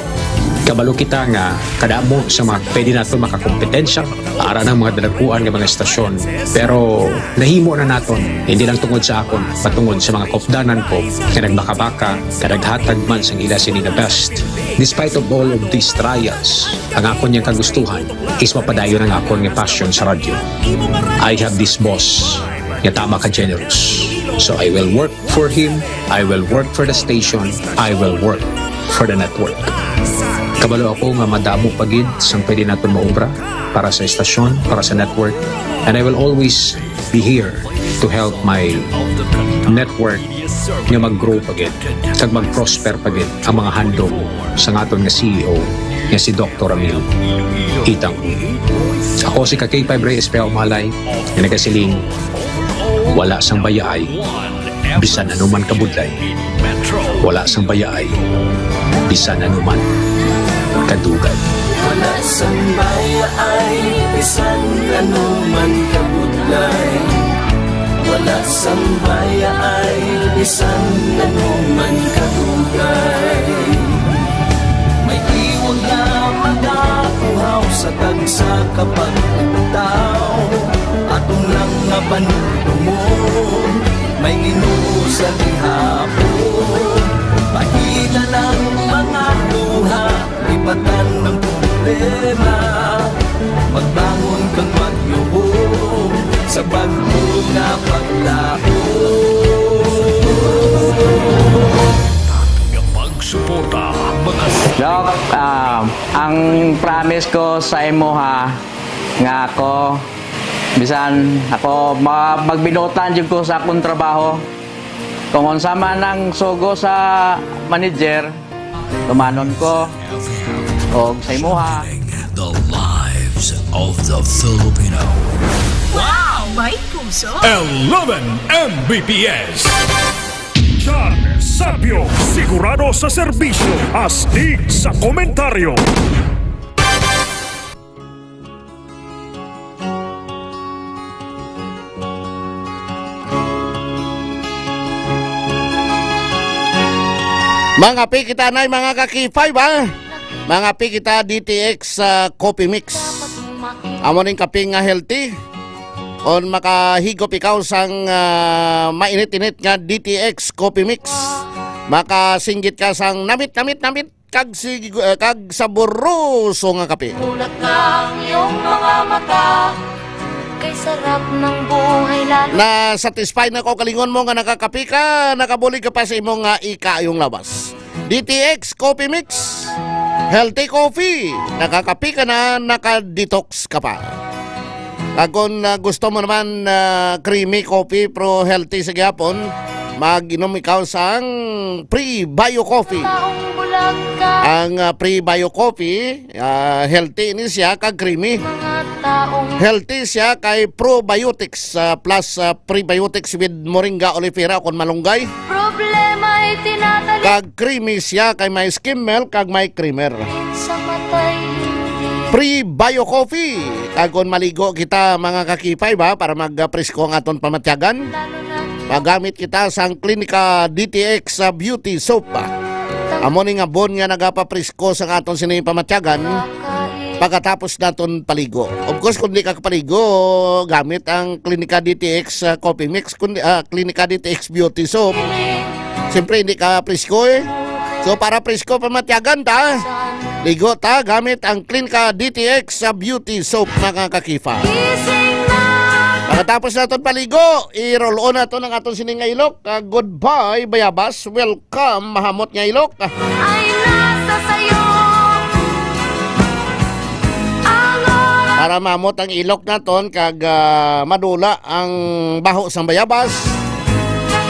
Kabalo kita nga kadamo sa mga pwede nato makakompetensya para ng mga dalaguan ng mga estasyon. Pero nahimo na naton, hindi lang tungod sa akon, patungod sa mga kopdanan ko na nagbaka-baka, kadaghatag man sang ila sini the best. Despite of all of these trials, ang akon niyang kagustuhan is mapadayon ang akon nga passion sa radyo. I have this boss nga tama ka generous. So I will work for him, I will work for the station, I will work for the network. Kabalo ako nga madamo pagid sang pwede naton maobra para sa estasyon, para sa network, and I will always be here to help my network nga mag-grow pagid kag mag-prosper pagid ang mga handog sa aton nga CEO nga si Dr. Ramil Itang. Ako si K5 Reyes Peo Malay nga nagasiling wala sang bayaay bisan anuman kabudlay, wala sang bayaay bisan anuman kadugay. Wala sang bayaay bisan anuman kabudlay. Wala sang bayaay bisan anuman kadugay. May iwag na magakuhaw sa tagsa kapag tao. Atong lang nga panulong may Ginoo sa gihapon. Pahila ng mga luha, ipatan ng problema. Magbangon kang magyubong sa bagong na paglao. Pagsuporta mga Dok, ang promise ko sa imo ha, nga ako, bisan ako magbinutan jud ko sa akong trabaho. Kung unsa man ang sugo sa manager, tumanon ko. O sa imo ha. The lives of the Filipino. Wow! May puso! 11 Mbps. John Sabio, sigurado sa serbisyo, astig sa komentaryo. Mga pikita na mga kaki-5 ha. Mga pikita DTX Coffee Mix. Amo ning kape nga healthy. On makahigop ikaw sang mainit-init nga DTX Coffee Mix. Makasinggit ka sang namit kag saboroso nga kape. Mulat ng iyong mga mata, kay sarap ng buhay lalo. Na satisfied na ko kalingon mo nga nakakape ka, nakabuli ka pa sa imong nga ika yung labas. DTX Coffee Mix. Healthy coffee. Nakakape ka na, naka-detox ka pa. Kung gusto mo naman creamy coffee pero healthy sa gyapon, mag-inom ikaw sang pre-bio coffee. Ang pre-bio coffee, healthy ni siya kag creamy. Healthy siya kay probiotics plus prebiotics with moringa oleifera kung malunggay. Problema ay tinatali Kag creamy siya kay may skim milk kag may creamer. sa matay. Pre-bio coffee. Kag kung maligo kita mga kakipay ba para magpresko ang aton pamatyagan. Magamit kita sang Klinika DTX Beauty Soap. Amo ni nga bon nga nagapapresko sang aton sini pamatyagan pagkatapos naton paligo. Of course kung di ka paligo, gamit ang Klinika DTX Coffee Mix, Klinika DTX Beauty Soap. Siyempre hindi ka presko eh. So para presko pamatyagan ta, ligo ta gamit ang Klinika DTX Beauty Soap mga kakifa. Pagkatapos natin paligo, i-roll on natin ang aton sining nga ilok. Goodbye, bayabas. Welcome, mahamot nga ilok. Ay nasa sayo. Para mahamot ang ilok naton kag madula ang baho sang bayabas.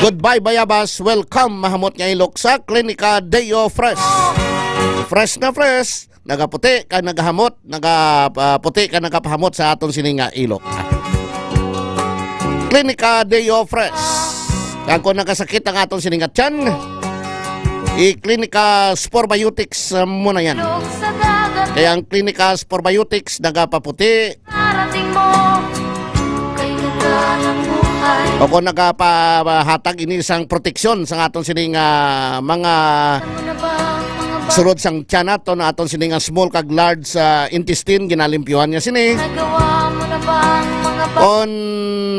Goodbye, bayabas. Welcome, mahamot nga ilok sa Klinika Deo Fresh. Fresh na fresh. Nagaputi ka nagahamot, nagaputi ka nagapahamot sa aton sining nga ilok. Klinika Deo Fresh. Kaya kung nakasakit ang atong siningat yan, i-Klinika Sporbiotics muna yan. Kaya ang Klinika Sporbiotics nagapaputi. O kung nagapahatag ini isang proteksyon sa atong sining mga sulod sang tiyan nato na atong sining small kag large intestine, ginalimpyuhan niya sini. On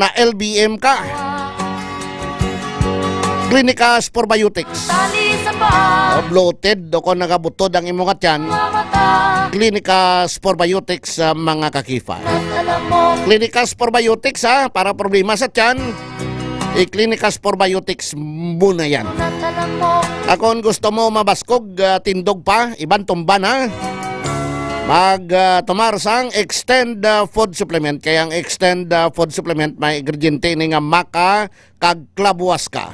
na LBM ka, Klinika Sporbiotics. Bloated o kung nagabutod ang imong atyan, Klinika Sporbiotics mga kakifa. Klinika Sporbiotics para problema sa tiyan, i-Klinika Sporbiotics muna yan. Kung gusto mo mabaskog, tindog pa, ibang tumban ha, tumar sang Extend Food Supplement. Kaya ang Extend Food Supplement may ingrediente ni nga maka kag klabuaska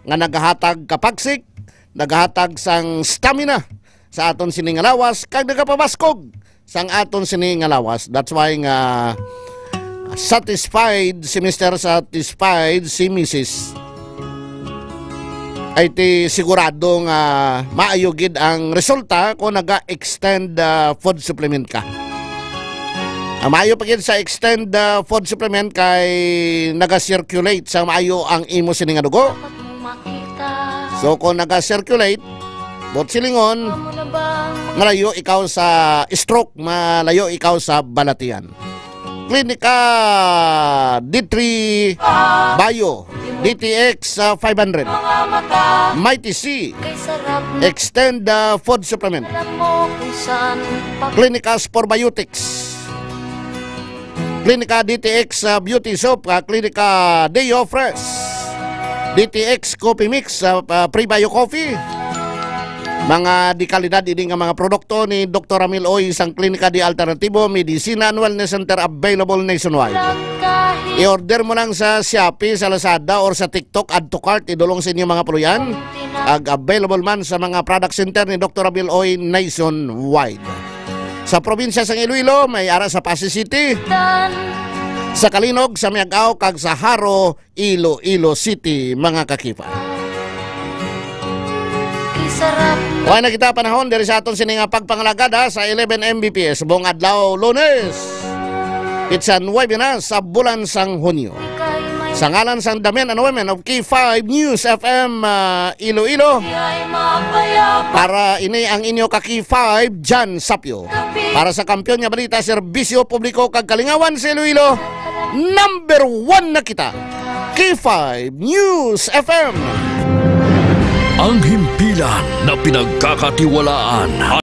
nga nagahatag kapagsik, nagahatag sang stamina sa aton sining lawas kag nagapabaskog sang aton sining lawas. That's why nga satisfied si Mr. Satisfied si Mrs. ay ti sigurado nga maayogid ang resulta kung naga-extend food supplement ka. Maayo pagid sa extend food supplement kay naga-circulate sa maayo ang imo sining nga dugo. So kung naga-circulate, bot silingon, malayo ikaw sa stroke, malayo ikaw sa balatian. Clinica D3 Bio DTX 500, Mighty C Extend Food Supplement, Clinica Sporbiotics, Clinica DTX Beauty Soap, Clinica Deo Fresh, DTX Coffee Mix, Pre-Bio Coffee. Mga di kalidad ini nga mga produkto ni Dr. Ramil Oy isang klinika di alternatibo medicina and wellness center available nationwide. I-order mo lang sa Shopee, sa Lazada or sa TikTok, add to cart, idulong sa inyo mga puluyan. Available man sa mga product center ni Dr. Ramil Oy nationwide. Sa probinsya sa Iloilo, may ara sa Pasig City, sa Kalinog, sa Miagao, kag sa Haro, Iloilo City, mga kakipa. Huwag na kita panahon dari sa aton sininga pagpangalagada sa 11 Mbps buong adlaw Lunes. Itsan 9 na sa bulan sang Hunyo. Sa ngalan sang Damian and Women of K5 News FM Iloilo, para ini ang inyo ka K5 Jan Sapio. Para sa kampiyon nga balita, serbisyo publiko kag kalingawan sa Iloilo, number 1 na kita, K5 News FM. Ang himpilan na pinagkakatiwalaan